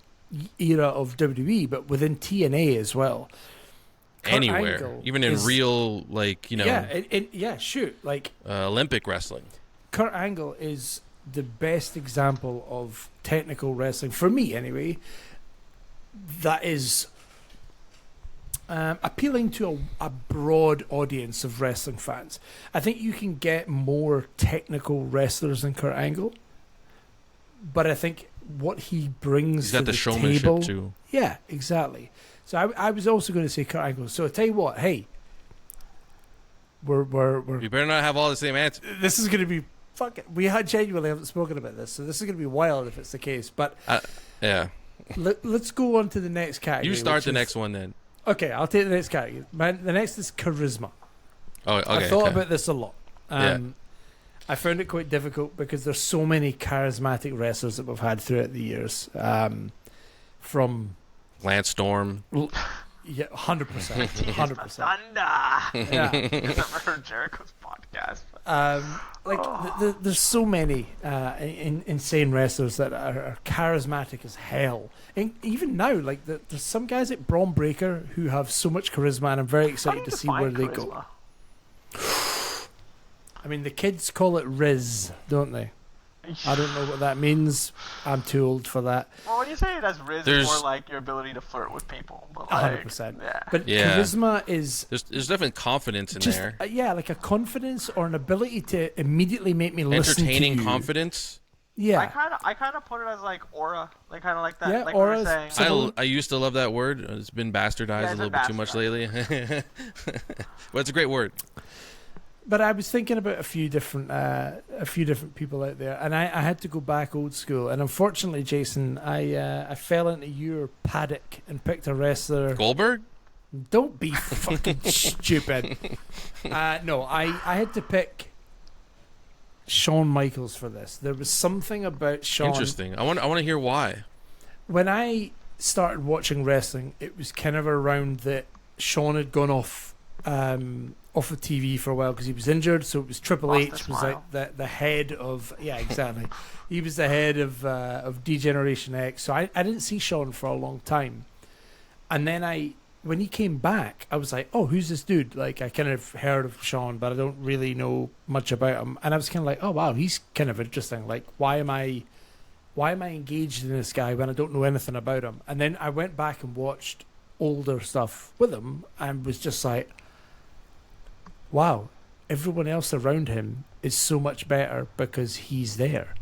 era of WWE, but within TNA as well. Anywhere, Angle even in real, like, you know, Olympic wrestling. Kurt Angle is the best example of technical wrestling, for me anyway, that is appealing to a broad audience of wrestling fans. I think you can get more technical wrestlers than Kurt Angle, but I think what he brings to the showmanship table, too. Yeah, exactly. So I was also going to say Kurt Angle. So I tell you what, hey, we're You better not have all the same answers. this is going to be we genuinely haven't spoken about this, so this is going to be wild if it's the case. But yeah, let's go on to the next category. you start the next one then. Okay, I'll take the next category. The next is charisma. Oh, okay. I thought about this a lot. Yeah. I found it quite difficult because there's so many charismatic wrestlers that we've had throughout the years. From Lance Storm. Yeah, 100%, 100%. Thunder. Yeah. I've never heard Jericho's podcast. There's so many insane wrestlers that are charismatic as hell. And even now, like there's some guys like Braun Breaker who have so much charisma, and I'm very excited to see where they go. I mean, the kids call it Riz, don't they? I don't know what that means. I'm too old for that. Well, when you say it as Riz, it's more like your ability to flirt with people. But 100%. Yeah. But charisma is... There's definitely confidence in just, there. Yeah, like a confidence or an ability to immediately make me listen to you. Entertaining confidence. Yeah. I kind of put it as like aura. Like kind of like that. Yeah, like aura. I used to love that word. It's been bastardized a little bit too much lately. But it's a great word. But I was thinking about a few different people out there, and I had to go back old school. And unfortunately, Jason, I fell into your paddock and picked a wrestler. Goldberg? Don't be fucking stupid. No, I had to pick Shawn Michaels for this. There was something about Shawn. Interesting. I want to hear why. When I started watching wrestling, it was kind of around that Shawn had gone off of TV for a while because he was injured. So it was Triple H was like the head of exactly. He was the head of D-Generation X. So I didn't see Shawn for a long time, and then when he came back, I was like, oh, who's this dude? Like, I kind of heard of Shawn, but I don't really know much about him. And I was kind of like, oh wow, he's kind of interesting. Like, why am I engaged in this guy when I don't know anything about him? And then I went back and watched older stuff with him and was just like, wow, everyone else around him is so much better because he's there.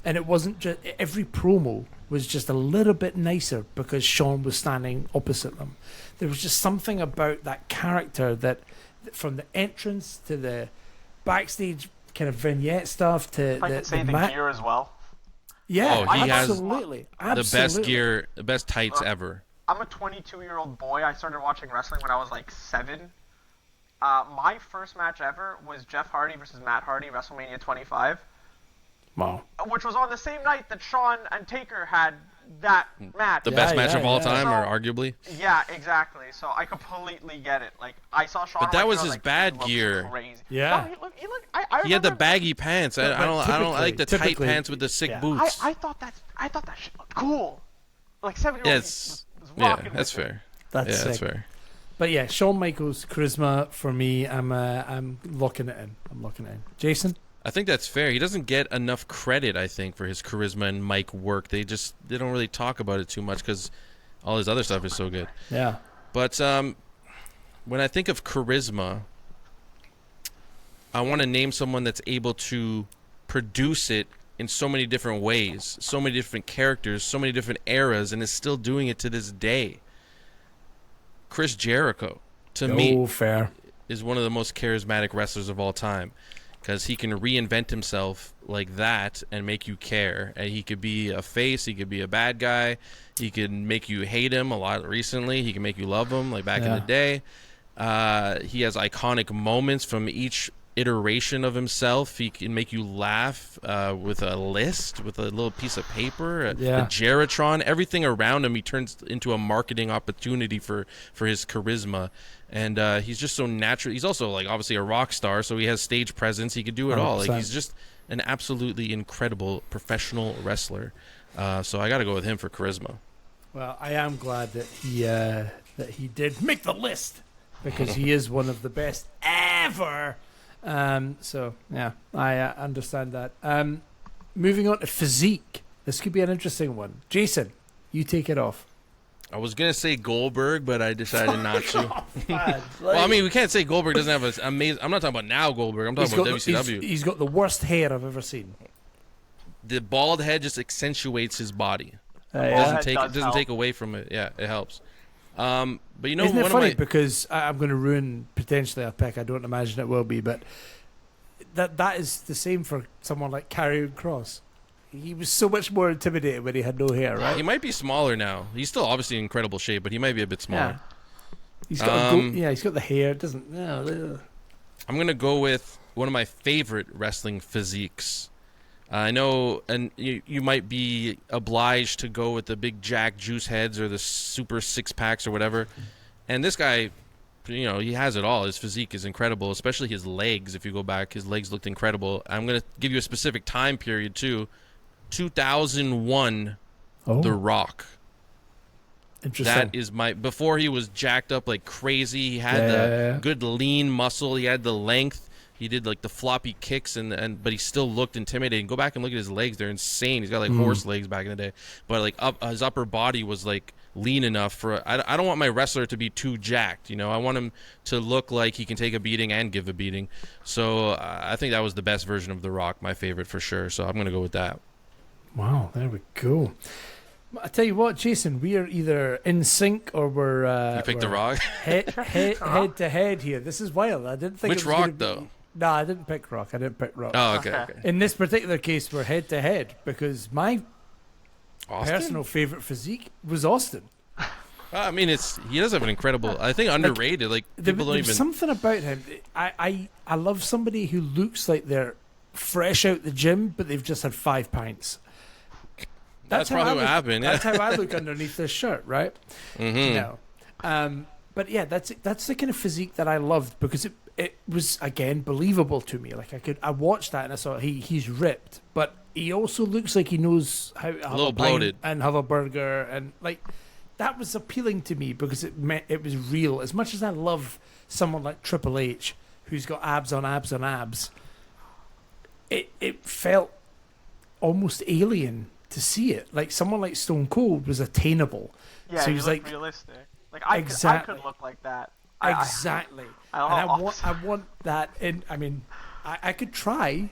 And it wasn't just every promo was just a little bit nicer because Shawn was standing opposite them. There was just something about that character that, from the entrance to the backstage kind of vignette stuff to I could say the gear as well. Yeah, Oh, he has absolutely. the best tights ever. I'm a 22-year-old boy. I started watching wrestling when I was like 7. My first match ever was Jeff Hardy versus Matt Hardy, WrestleMania 25. Wow. Which was on the same night that Shawn and Taker had that match. The best match of all time, or arguably. Yeah, exactly. So I completely get it. Like, I saw Shawn. But that was his like, bad gear. Crazy. Yeah. No, I He had the remember- baggy pants. I don't like the tight pants with the sick boots. I thought that shit looked cool. Like 7-year-old. Yeah, that's fair. That's That's fair. But yeah, Shawn Michaels charisma for me. I'm locking it in. I'm locking it in. Jason. I think that's fair. He doesn't get enough credit, I think, for his charisma and mic work. They don't really talk about it too much because all his other stuff is so good. Yeah. But when I think of charisma, I want to name someone that's able to produce it in so many different ways, so many different characters, so many different eras, and is still doing it to this day. Chris Jericho, to me, fair. is one of the most charismatic wrestlers of all time. Because he can reinvent himself like that and make you care. And he could be a face, he could be a bad guy, he can make you hate him a lot recently, he can make you love him like back in the day. He has iconic moments from each iteration of himself. He can make you laugh with a list, with a little piece of paper, the Geritron, everything around him. He turns into a marketing opportunity for his charisma. And he's just so natural. He's also like obviously a rock star, so he has stage presence. He could do it 100%. All. Like he's just an absolutely incredible professional wrestler. So I got to go with him for charisma. Well, I am glad that he did make the list because he is one of the best ever. So yeah, I understand that. Moving on to physique. This could be an interesting one. Jason, you take it off. I was gonna say Goldberg, but I decided not to. Man, well, I mean, we can't say Goldberg doesn't have an amazing. I'm not talking about now Goldberg. I'm talking about WCW. He's got the worst hair I've ever seen. The bald head just accentuates his body. Yeah. Doesn't take away from it. Yeah, it helps. But you know, isn't it funny? Because I'm going to ruin potentially a pick. I don't imagine it will be, but that is the same for someone like Karrion Kross. He was so much more intimidating when he had no hair, right? He might be smaller now. He's still obviously in incredible shape, but he might be a bit smaller. Yeah. He's got he's got the hair. It doesn't. No. I'm gonna go with one of my favorite wrestling physiques. I know, and you might be obliged to go with the big Jack Juice heads or the super six packs or whatever. And this guy, you know, he has it all. His physique is incredible, especially his legs. If you go back, his legs looked incredible. I'm gonna give you a specific time period too. 2001, The Rock. Interesting. That is before he was jacked up like crazy. He had good lean muscle. He had the length. He did like the floppy kicks but he still looked intimidating. Go back and look at his legs; they're insane. He's got like horse legs back in the day, but like his upper body was like lean enough for. I don't want my wrestler to be too jacked. You know, I want him to look like he can take a beating and give a beating. So I think that was the best version of The Rock, my favorite for sure. So I'm gonna go with that. Wow, there we go. I tell you what, Jason, we are either in sync or we're. You picked The Rock. head to head here. This is wild. I didn't think. Which it was Rock be... though? No, I didn't pick Rock. Oh, okay. In this particular case, we're head to head because my personal favorite physique was Austin. I mean, he does have an incredible. I think underrated. Like people don't even. There's something about him. I love somebody who looks like they're fresh out the gym, but they've just had 5 pints. That's probably what happened. Yeah. That's how I look underneath this shirt, right? Mm-hmm. No, but yeah, that's the kind of physique that I loved because it was again believable to me. Like I watched that and I thought he's ripped, but he also looks like he knows how to have a little bloated and have a burger, and like that was appealing to me because it was real. As much as I love someone like Triple H, who's got abs on abs on abs, it felt almost alien to see it. Like someone like Stone Cold was attainable. Yeah, so he was like realistic. Like I could look like that. Exactly. I don't And know. I want that in. I mean, I could try.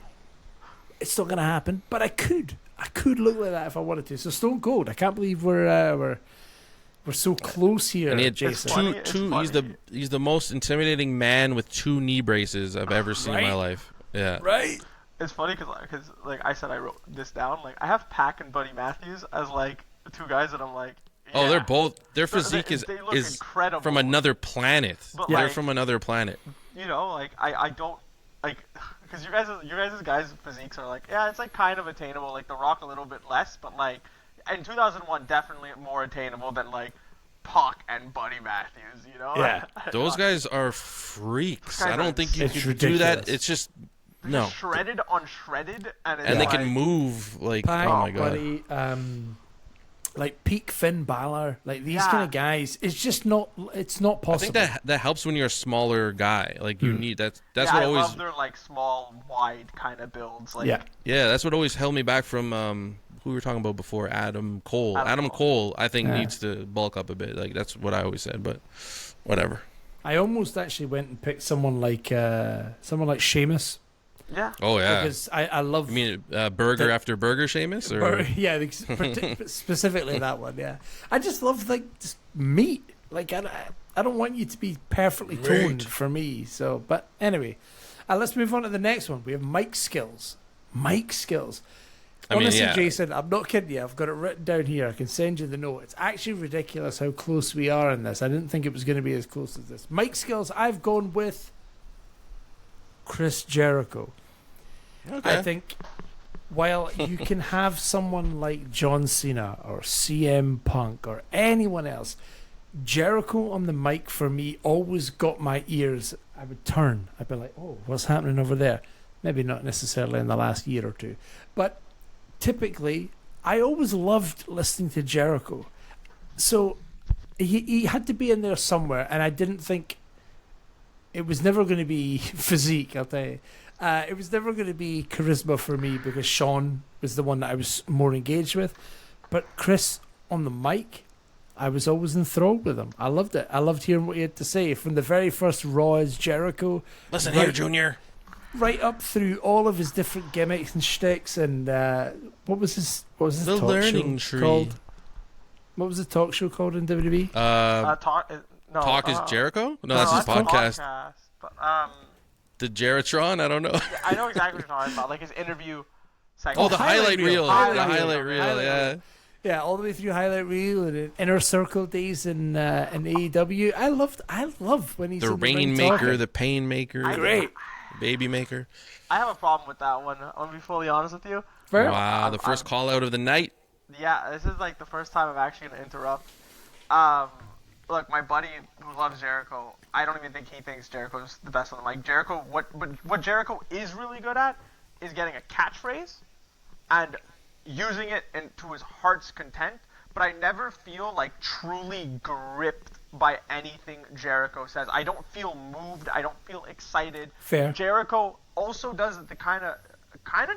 It's not going to happen, but I could. I could look like that if I wanted to. So Stone Cold. I can't believe we're so close here, And he had Jason. funny. He's the most intimidating man with 2 knee braces I've ever seen in my Right? life. Yeah. Right. It's funny because like I said, I wrote this down. Like I have Pac and Buddy Matthews as like 2 guys that I'm like. Oh, yeah. their physique They look is incredible. from another planet. But, They're like- from another planet. You know, like I don't like because your guys' physiques are like, yeah, it's like kind of attainable. Like The Rock a little bit less, but like in 2001 definitely more attainable than like Pac and Buddy Matthews. You know? Yeah. Those guys are freaks. Guys I are don't think you It's could do that. ridiculous. It's just no. Shredded on shredded, and it's And they like, can move like Pac, oh my god. Buddy, like peak Finn Balor, like these Yeah. kind of guys. It's just not. It's not I possible. think that helps when you're a smaller guy. Like you need that's yeah, what I always love their like small, wide kind of builds. Like, yeah, that's what always held me back from who we were talking about before, Adam Cole. Adam Adam Cole, I think Yeah. needs to bulk up a bit. Like that's what I always said, but whatever. I almost actually went and picked someone like Sheamus yeah. Oh yeah. because I love. You mean burger after burger, Sheamus? Or Yeah, specifically that one. Yeah, I just love like just meat. Like I don't want you to be perfectly toned for me. So, but anyway, let's move on to the next one. We have mic skills. Mic skills. I mean, Honestly, yeah. Jason, I'm not kidding you. I've got it written down here. I can send you the note. It's actually ridiculous how close we are in this. I didn't think it was going to be as close as this. Mic skills. I've gone with Chris Jericho. Okay. I think while you can have someone like John Cena or CM Punk or anyone else, Jericho on the mic for me always got my ears. I would turn. I'd be like, oh, what's happening over there? Maybe not necessarily in the last year or two. But typically, I always loved listening to Jericho. So he had to be in there somewhere, and I didn't think it was never going to be physique, I'll tell you. It was never going to be charisma for me because Sean was the one that I was more engaged with. But Chris on the mic, I was always enthralled with him. I loved it. I loved hearing what he had to say from the very first Raw as Jericho. Listen right, here, Junior. Right up through all of his different gimmicks and shticks and what was his The talk learning show tree. called? What was the talk show called in WWE? Talk is Jericho? No, that's his that's his podcast. But, The Jeritron? I don't know. I know exactly what you're talking about. Like his interview segment. Oh, the highlight reel. Highlight The reel. highlight reel, Highlight yeah. reel. Yeah, all the way through highlight reel and Inner Circle days in AEW. I love when he's The in the ring Rainmaker, talking. the Painmaker, Great. Baby Maker. I have a problem with that one. I'm gonna be fully honest with you. Fair. Wow, the first call out of the night. Yeah, this is like the first time I'm actually gonna interrupt. Look, my buddy who loves Jericho, I don't even think he thinks Jericho's the best on the mic. Jericho, what Jericho is really good at is getting a catchphrase and using it to his heart's content. But I never feel like truly gripped by anything Jericho says. I don't feel moved. I don't feel excited. Fair. Jericho also does the kind of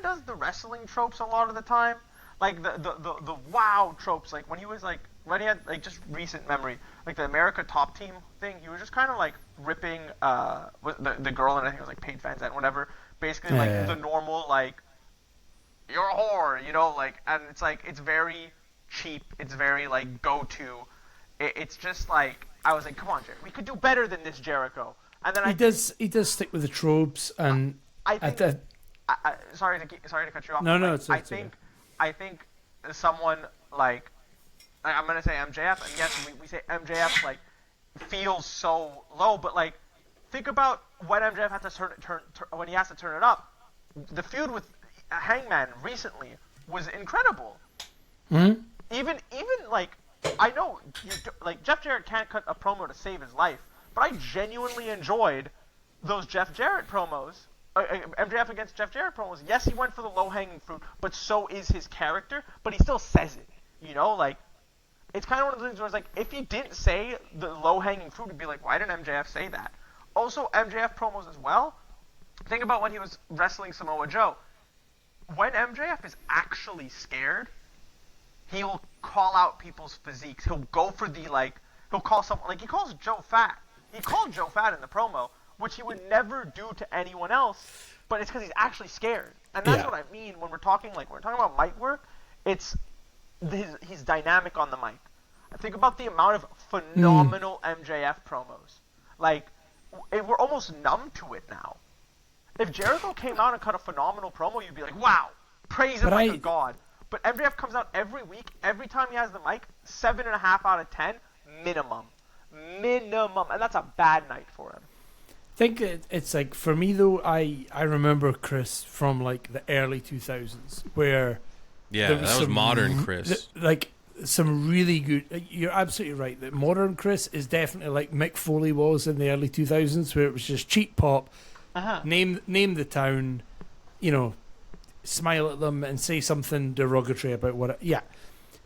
does the wrestling tropes a lot of the time, like the wow tropes. Like when he had like just recent memory, like the America Top Team thing, he was just kind of like ripping the girl, and I think it was like Paige Van Zandt, whatever. Basically the normal like you're a whore, you know, like, and it's like it's very cheap. It's very like go to. It's just like I was like, come on, Jericho, we could do better than this, Jericho. And then he does stick with the tropes, and I think. Sorry to cut you off. No, but, like, I think someone like I'm gonna say MJF, and yes, we say MJF like feels so low, but like think about when MJF had to turn when he has to turn it up. The feud with Hangman recently was incredible. Mm-hmm. Even like I know like Jeff Jarrett can't cut a promo to save his life, but I genuinely enjoyed those Jeff Jarrett promos. MJF against Jeff Jarrett promos. Yes, he went for the low-hanging fruit, but so is his character. But he still says it. You know, like it's kind of one of those things where it's like if he didn't say the low-hanging fruit, it'd be like, why didn't MJF say that? Also, MJF promos as well. Think about when he was wrestling Samoa Joe. When MJF is actually scared, he'll call out people's physiques. He'll go for the he'll call someone he calls Joe fat. He called Joe fat in the promo, which he would never do to anyone else, but it's because he's actually scared. And that's what I mean when we're talking about mic work. It's he's dynamic on the mic. I think about the amount of phenomenal MJF promos. Like, we're almost numb to it now. If Jericho came out and cut a phenomenal promo, you'd be like, wow, praise him like a god. But MJF comes out every week, every time he has the mic, 7.5 out of 10, minimum. And that's a bad night for him. I think it's like, for me though, I remember Chris from like the early 2000s, where that was modern Chris. Like some really good. You're absolutely right that modern Chris is definitely like Mick Foley was in the early 2000s, where it was just cheap pop, name the town, you know, smile at them and say something derogatory about what.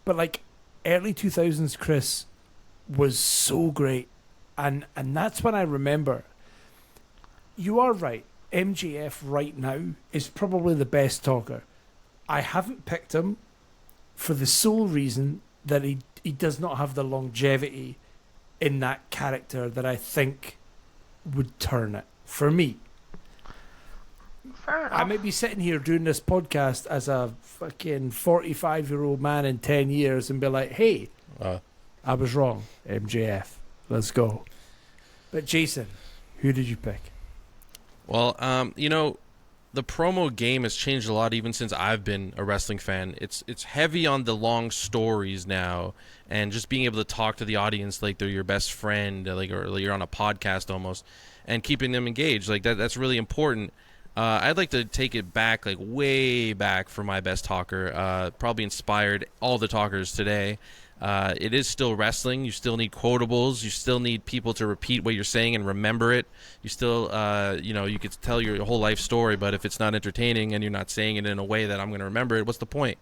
But like early 2000s Chris was so great, and that's when I remember. You are right. MJF right now is probably the best talker. I haven't picked him for the sole reason that he does not have the longevity in that character that I think would turn it for me. Fair enough. I might be sitting here doing this podcast as a fucking 45-year-old man in 10 years and be like, hey, I was wrong, MJF. Let's go. But Jason, who did you pick? Well, the promo game has changed a lot even since I've been a wrestling fan. It's heavy on the long stories now, and just being able to talk to the audience like they're your best friend, or you're on a podcast almost, and keeping them engaged. Like that's really important. I'd like to take it back, like way back, for my best talker. Probably inspired all the talkers today. It is still wrestling. You still need quotables. You still need people to repeat what you're saying and remember it. You still, you could tell your whole life story, but if it's not entertaining and you're not saying it in a way that I'm going to remember it, what's the point?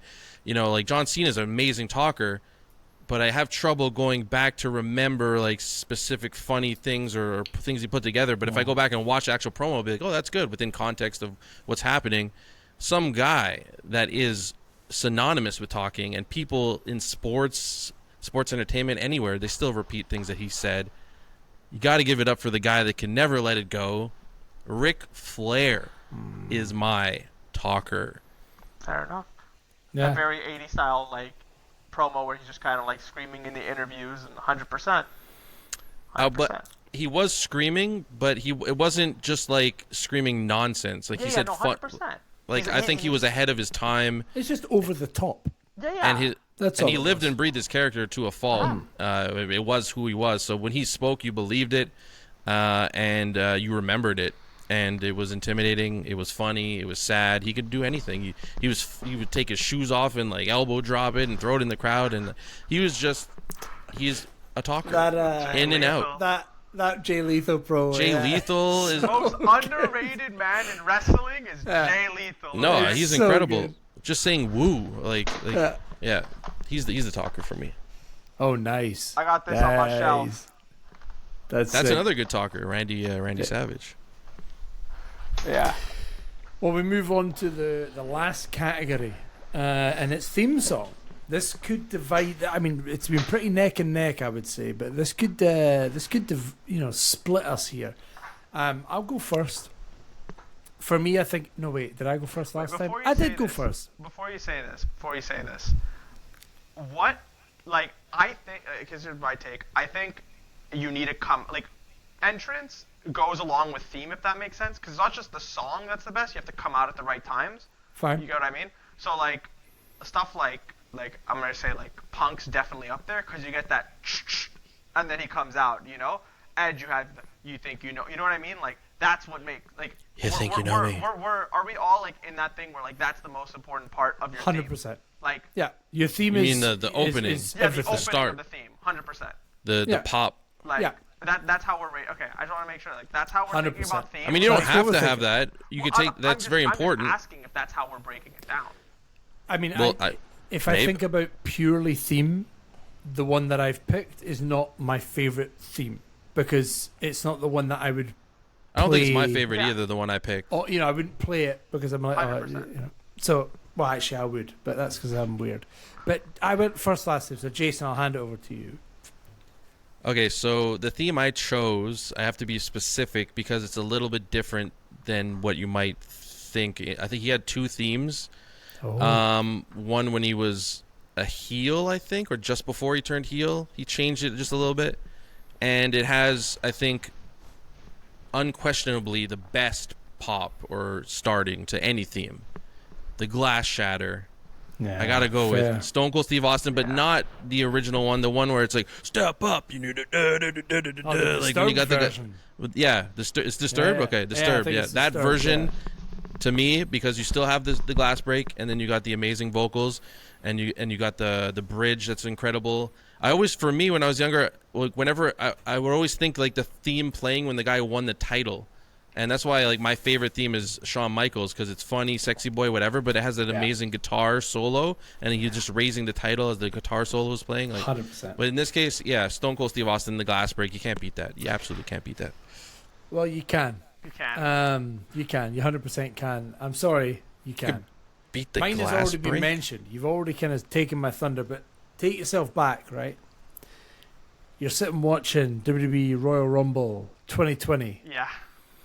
Like John Cena is an amazing talker, but I have trouble going back to remember like specific funny things or things he put together. But if I go back and watch the actual promo, I'll be like, oh, that's good within context of what's happening. Some guy that is synonymous with talking, and people in sports entertainment, anywhere, they still repeat things that he said. You got to give it up for the guy that can never let it go. Ric Flair is my talker. Fair enough. Yeah. A very 80s style like promo where he's just kind of like screaming in the interviews, and 100%. But he was screaming, but it wasn't just like screaming nonsense. Like he said, 100%. Like I think he was ahead of his time. It's just over the top. Yeah. And he lived and breathed his character to a fault. It was who he was. So when he spoke, you believed it, and you remembered it. And it was intimidating. It was funny. It was sad. He could do anything. He would take his shoes off and like elbow drop it and throw it in the crowd. And he's a talker. In and out. That Jay Lethal pro. Jay Lethal is the most underrated man in wrestling is Jay Lethal. No, he's so incredible. Good. Just saying woo, yeah. He's the talker for me. Oh, nice. I got this on my shelf. That's another good talker, Randy Savage. Yeah. Well, we move on to the last category, and it's theme song. This could divide. I mean, it's been pretty neck and neck, I would say, but this could split us here. I'll go first. For me, I think. No, wait. Did I go first last time? I did go first. Before you say this, what? Like, I think, because here's my take. I think you need to entrance goes along with theme, if that makes sense. Because it's not just the song that's the best. You have to come out at the right times. Fine. You get what I mean? So like, stuff like I'm gonna say like Punk's definitely up there because you get that, and then he comes out. Edge, you think you know what I mean? Like that's what makes like. You think you know me? Are we all like in that thing where like that's the most important part of your 100%. theme? Like your theme you is. You mean the opening? Is the everything. opening start. of the theme, 100%. The pop. Like that's how we're okay. I just want to make sure like that's how we're 100%. thinking about theme. I mean, you don't That's have what to we're have that. You could take. That's very important. I'm just asking if that's how we're breaking it down. I mean, Well, if I think about purely theme, the one that I've picked is not my favorite theme because it's not the one that I would. I don't think it's my favorite either. The one I picked. Oh, I wouldn't play it because I'm like, So, well, actually, I would, but that's because I'm weird. But I went first last time, so Jason, I'll hand it over to you. Okay, so the theme I chose, I have to be specific because it's a little bit different than what you might think. I think he had two themes. Oh. One when he was a heel, I think, or just before he turned heel. He changed it just a little bit. And it has, I think, unquestionably the best pop or starting to any theme. The Glass Shatter. Yeah, I gotta go fair. with Stone Cold Steve Austin, but not the original one. The one where it's like step up, you need to Oh, the like when you got version. it's Disturbed. Yeah. Okay, Yeah, I Disturbed. think Yeah, it's that Disturbed, version yeah. to me, because you still have the glass break, and then you got the amazing vocals, and you got the bridge that's incredible. I always, for me, when I was younger, like whenever I would always think like the theme playing when the guy won the title. And that's why, like, my favorite theme is Shawn Michaels, because it's funny, sexy boy, whatever, but it has an amazing guitar solo, and you're just raising the title as the guitar solo is playing. Like, 100%. but in this case, yeah, Stone Cold Steve Austin, the glass break, you can't beat that. You absolutely can't beat that. Well, you can. You can. You can. You 100% can. I'm sorry, you can. Beat the Mine glass has already break. been mentioned. You've already kind of taken my thunder, but take yourself back, right? You're sitting watching WWE Royal Rumble 2020, Yeah.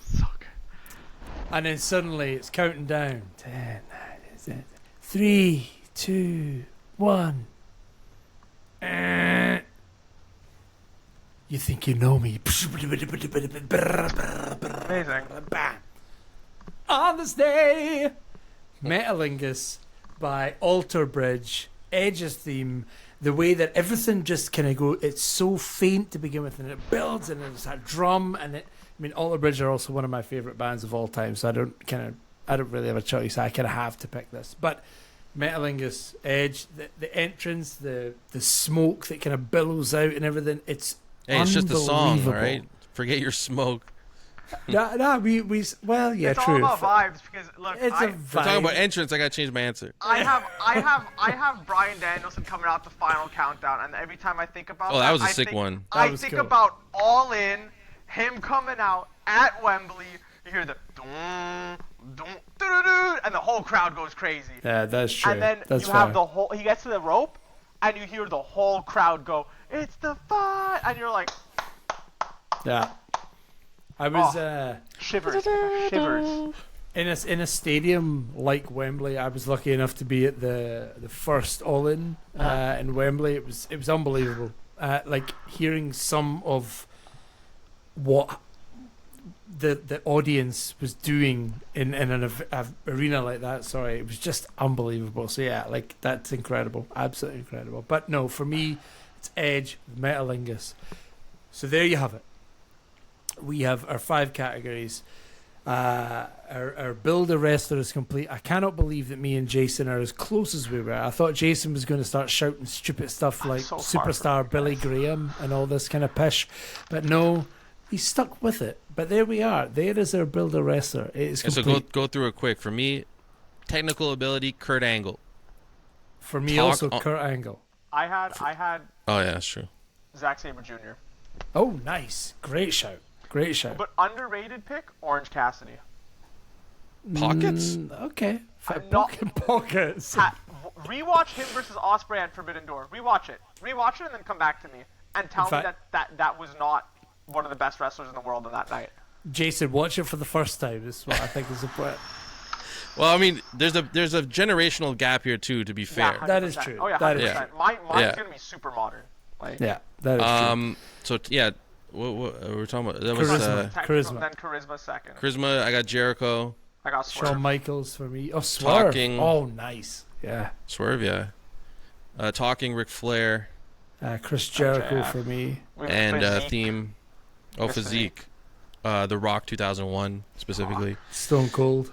So good. and then suddenly it's counting down. 10, 9, 3, 2, 1. You think you know me. Amazing. On this day, Metalingus by Alter Bridge, Edge's theme, the way that everything just kind of go, it's so faint to begin with, and it builds, and there's that drum, and it. I mean, Alter Bridge are also one of my favorite bands of all time, so I don't really have a choice. I kind of have to pick this, but Metalingus, Edge, the entrance, the smoke that kind of billows out and everything, it's. Hey, it's just a song, all unbelievable. right? Forget your smoke. Well, yeah, It's true. all about vibes because look, It's I a We're talking vibe. about entrance. I gotta change my answer. have Bryan Danielson coming out the final countdown, and every time I think about Oh, that was a I sick think, one. That I was think cool. about All In, him coming out at Wembley. You hear the dun, dun, doo-doo-doo, and the whole crowd goes crazy. Yeah, that's true. And then that's you fair. have the whole. He gets to the rope, and you hear the whole crowd go, "It's the fight!" And you're like, Yeah. I was shivers, shivers. in a stadium like Wembley. I was lucky enough to be at the first All In Wembley. It was unbelievable. Like hearing some of what the audience was doing in an arena like that. Sorry, it was just unbelievable. So yeah, like that's incredible, absolutely incredible. But no, for me, it's Edge, Metalingus. So there you have it. We have our 5 categories. Our builder wrestler is complete. I cannot believe that me and Jason are as close as we were. I thought Jason was going to start shouting stupid stuff like so far superstar from Billy Graham and all this kind of pish, but no, he stuck with it. But there we are. There is our builder wrestler. It is And so complete. go through it quick. For me, technical ability, Kurt Angle. For me, talk also on- Kurt Angle. I had Oh yeah, that's true. Zack Sabre Jr. Oh, nice, great shout, great shout. But underrated pick, Orange Cassidy. Pockets? Okay, I'm not- pockets. Rewatch him versus Osprey at Forbidden Door. Rewatch it, and then come back to me and tell me fact- that was not one of the best wrestlers in the world on that night. Jason, watch it for the first time. This is what I think is important. Well, I mean, there's a generational gap here too. To be fair, Yeah, That is 100%. true. Oh yeah, That is 100%. Mine's Yeah. gonna be super modern. Like, Yeah, that is true. So yeah, what we're talking about? That was Charisma. technical, then Charisma second. Charisma. I got Jericho, I got Swerve. Shawn Michaels for me. Oh, Swerve. Talking. Oh, nice. Yeah. Swerve, yeah. Talking Ric Flair, Chris Jericho MJF. for me. We have and Physique. theme. Oh, Physique. The Rock 2001 specifically, Stone Cold.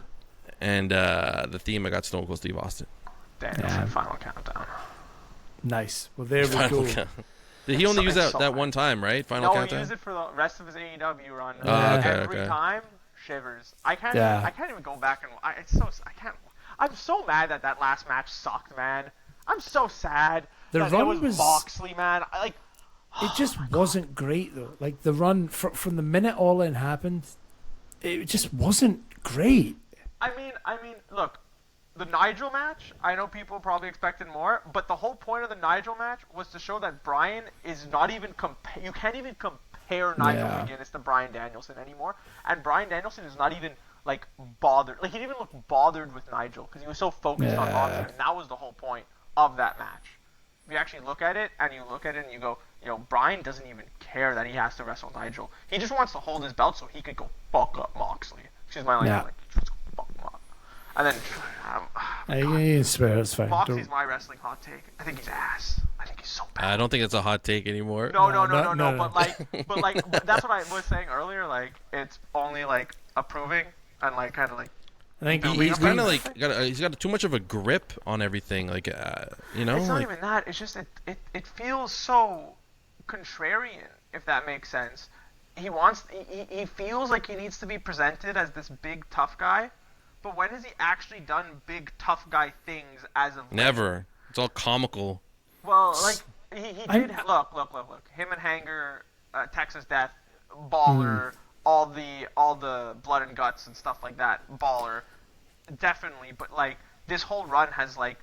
and the theme I got Stone Cold Steve Austin. Danielson, Yeah. final countdown. Nice. Well, there we Final go. count. Did he only use It's that so one time, right? Final No, countdown. he used it for the rest of his AEW run. Oh, okay, Every okay. time, shivers. I can't. Yeah. I can't even go back and. I can't. I'm so mad that last match sucked, man. I'm so sad. The that run it was was- Moxley, man. It just wasn't great, though. Like, the run, from the minute All In happened, it just wasn't great. I mean, look. the Nigel match, I know people probably expected more, but the whole point of the Nigel match was to show that Bryan is not even you can't even compare Nigel McGuinness to Bryan Danielson anymore, and Bryan Danielson is not even like bothered. Like he didn't even look bothered with Nigel because he was so focused on Moxley, and that was the whole point of that match. If you actually look at it and you go, Bryan doesn't even care that he has to wrestle Nigel. He just wants to hold his belt so he could go fuck up Moxley. Excuse my language. Like, just go fuck him up. And then, I swear it's fine. Moxley's my wrestling hot take. I think he's ass. I think he's so bad. I don't think it's a hot take anymore. No. But that's what I was saying earlier. Like, it's only like approving and like kind of like. I think he's kind of like he's got too much of a grip on everything. Like, It's not even that. It's just it feels so contrarian, if that makes sense. He feels like he needs to be presented as this big tough guy. But when has he actually done big tough guy things as of late? Never. It's all comical. Well, like he did. Look. Him and Hanger, Texas Death, Baller, all the blood and guts and stuff like that. Baller, definitely. But like this whole run has like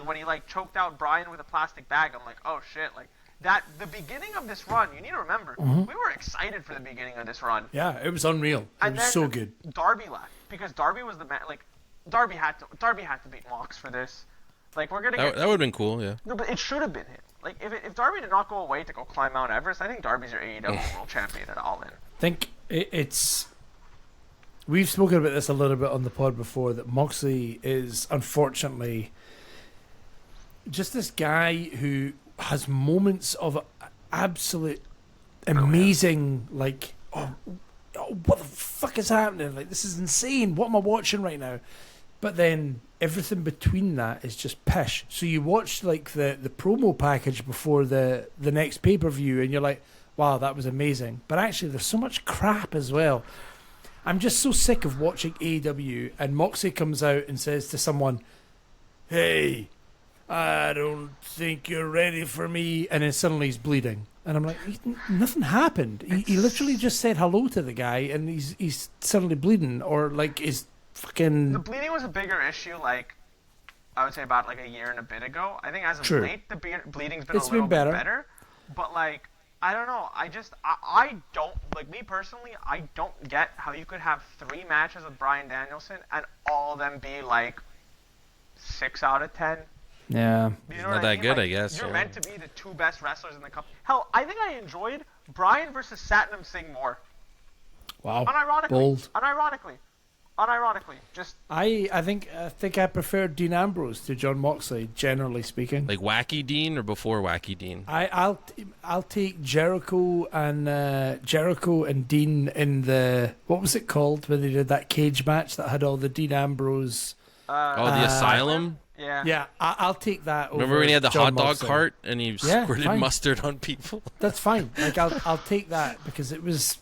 when he like choked out Bryan with a plastic bag. I'm like, oh shit, like. That the beginning of this run, you need to remember, we were excited for the beginning of this run. Yeah, it was unreal. It was so good. Darby left because Darby was the man. Like Darby had to beat Mox for this. Like we're gonna that would have been cool, yeah. No, but it should have been him. Like if Darby did not go away to go climb Mount Everest, I think Darby's your AEW World Champion at All In. I think it's. We've spoken about this a little bit on the pod before. That Moxley is unfortunately just this guy who has moments of absolute amazing, like, what the fuck is happening? Like, this is insane. What am I watching right now? But then everything between that is just pish. So you watch like the promo package before the next pay-per-view and you're like, wow, that was amazing. But actually there's so much crap as well. I'm just so sick of watching AEW and Moxley comes out and says to someone, hey, I don't think you're ready for me, and then suddenly he's bleeding, and I'm like, nothing happened. He literally just said hello to the guy, and he's suddenly bleeding, or like is fucking. The bleeding was a bigger issue, like I would say about like a year and a bit ago. I think as of late, the bleeding's been a little bit better, but like I don't know. I don't like me personally. I don't get how you could have 3 matches with Bryan Danielson and all of them be like 6 out of 10. Yeah. You know not that good, like, I guess. You're meant to be the 2 best wrestlers in the company. Hell, I think I enjoyed Bryan versus Satnam Singh more. Wow. Unironically. Bold. Unironically. Just. I think I prefer Dean Ambrose to John Moxley, generally speaking. Like Wacky Dean or before Wacky Dean? I'll take Jericho and Dean in the, what was it called when they did that cage match that had all the Dean Ambrose. The Asylum. Yeah, I'll take that. Remember when he had the John hot dog Moxley. cart and he squirted mustard on people? That's fine. Like I'll take that because it was,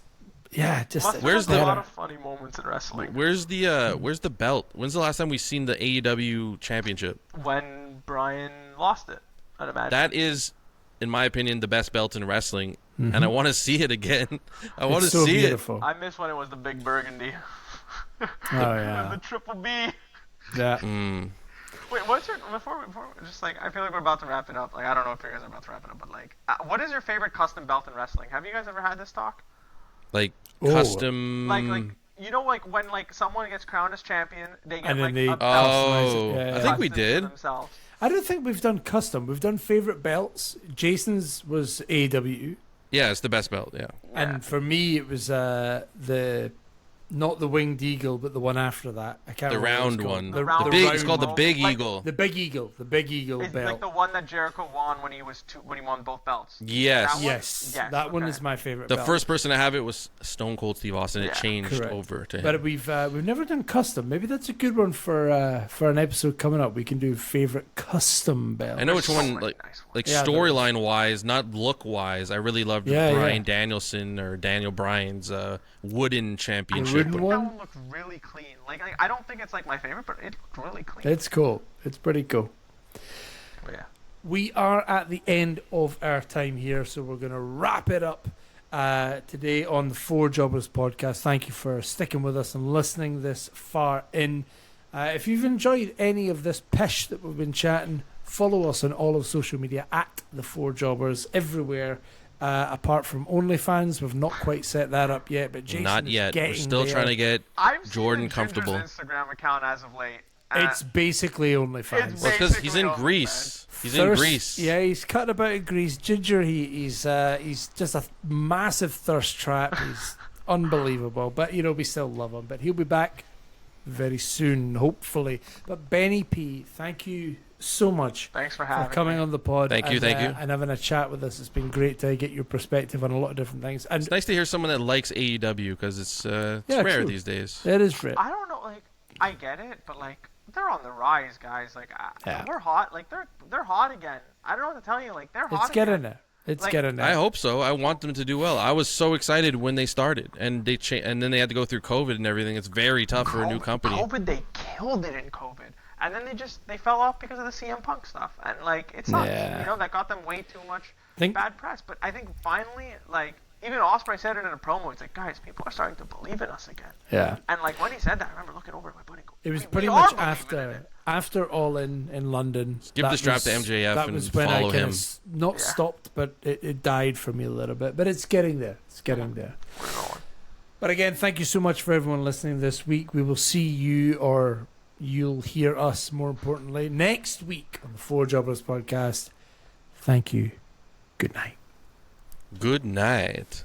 just. Where's a lot of funny moments in wrestling? Where's the belt? When's the last time we've seen the AEW championship? When Bryan lost it, I'd imagine. That is, in my opinion, the best belt in wrestling, and I want to see it again. I want to see beautiful. it. I miss when it was the Big Burgundy. Oh yeah. The Triple B. Yeah. Wait, what's your before just like I feel like we're about to wrap it up. Like I don't know if you guys are about to wrap it up, but like, what is your favorite custom belt in wrestling? Have you guys ever had this talk? Like custom. Like like when like someone gets crowned as champion, they get and like then a belt. I think we did. Themselves. I don't think we've done custom. We've done favorite belts. Jason's was AEW. Yeah, it's the best belt. Yeah. And for me, it was the. Not the winged eagle, but the one after that. I can't the remember round what one. The big. round It's called the Big Eagle. The Big Eagle. The Big Eagle It's belt. like the one that Jericho won when he won both belts. Yes. Yes. That one is my favorite. The belt. first person to have it was Stone Cold Steve Austin. It changed over to him. But we've never done custom. Maybe that's a good one for an episode coming up. We can do favorite custom belt. I know which one. Like storyline wise, not look wise. I really loved Bryan Danielson or Daniel Bryan's wooden championship. The wooden That one? one looked really clean. Like I don't think it's like my favorite, but it looked really clean. It's cool. It's pretty cool. But yeah. We are at the end of our time here, so we're going to wrap it up today on the Four Jobbers podcast. Thank you for sticking with us and listening this far in. If you've enjoyed any of this pish that we've been chatting, follow us on all of social media at the Four Jobbers everywhere. Apart from OnlyFans, we've not quite set that up yet, but Jason Not is yet. We're getting still there. trying to get I've Jordan seen comfortable. Ginger's Instagram account as of late. It's basically OnlyFans. It's Well, because he's in basically Greece. He's in Greece. Yeah, he's cutting about in Greece. Ginger, he's just a massive thirst trap. He's unbelievable. But, we still love him. But he'll be back very soon, hopefully. But Benny P, thank you so much Thanks for for having coming me. on the pod. Thank you. And having a chat with us. It's been great to get your perspective on a lot of different things. And It's nice to hear someone that likes AEW because it's Yeah, rare true. these days. it is rare. I don't know, I get it, but they're on the rise, guys. Yeah. We're hot. They're hot again. I don't know what to tell you. They're hot It's getting again. there. It's Like, getting there. I hope so. I want them to do well. I was so excited when they started, and and then they had to go through COVID and everything. It's very tough for a new company. COVID, they killed it in COVID, and then they fell off because of the CM Punk stuff, and it sucks. Yeah. That got them way too much Think- bad press. But I think finally, even Ospreay said it in a promo. It's guys, people are starting to believe in us again. Yeah. And when he said that, I remember looking over at my buddy. It was We pretty are much believing in it. after All In London. Give that the strap was- to MJF that and was when follow I kinda him. Not Yeah. stopped, but it died for me a little bit. But it's getting there. It's getting there. We're going. But again, thank you so much for everyone listening this week. We will see you, or you'll hear us, more importantly, next week on the Four Jobbers podcast. Thank you. Good night. Good night.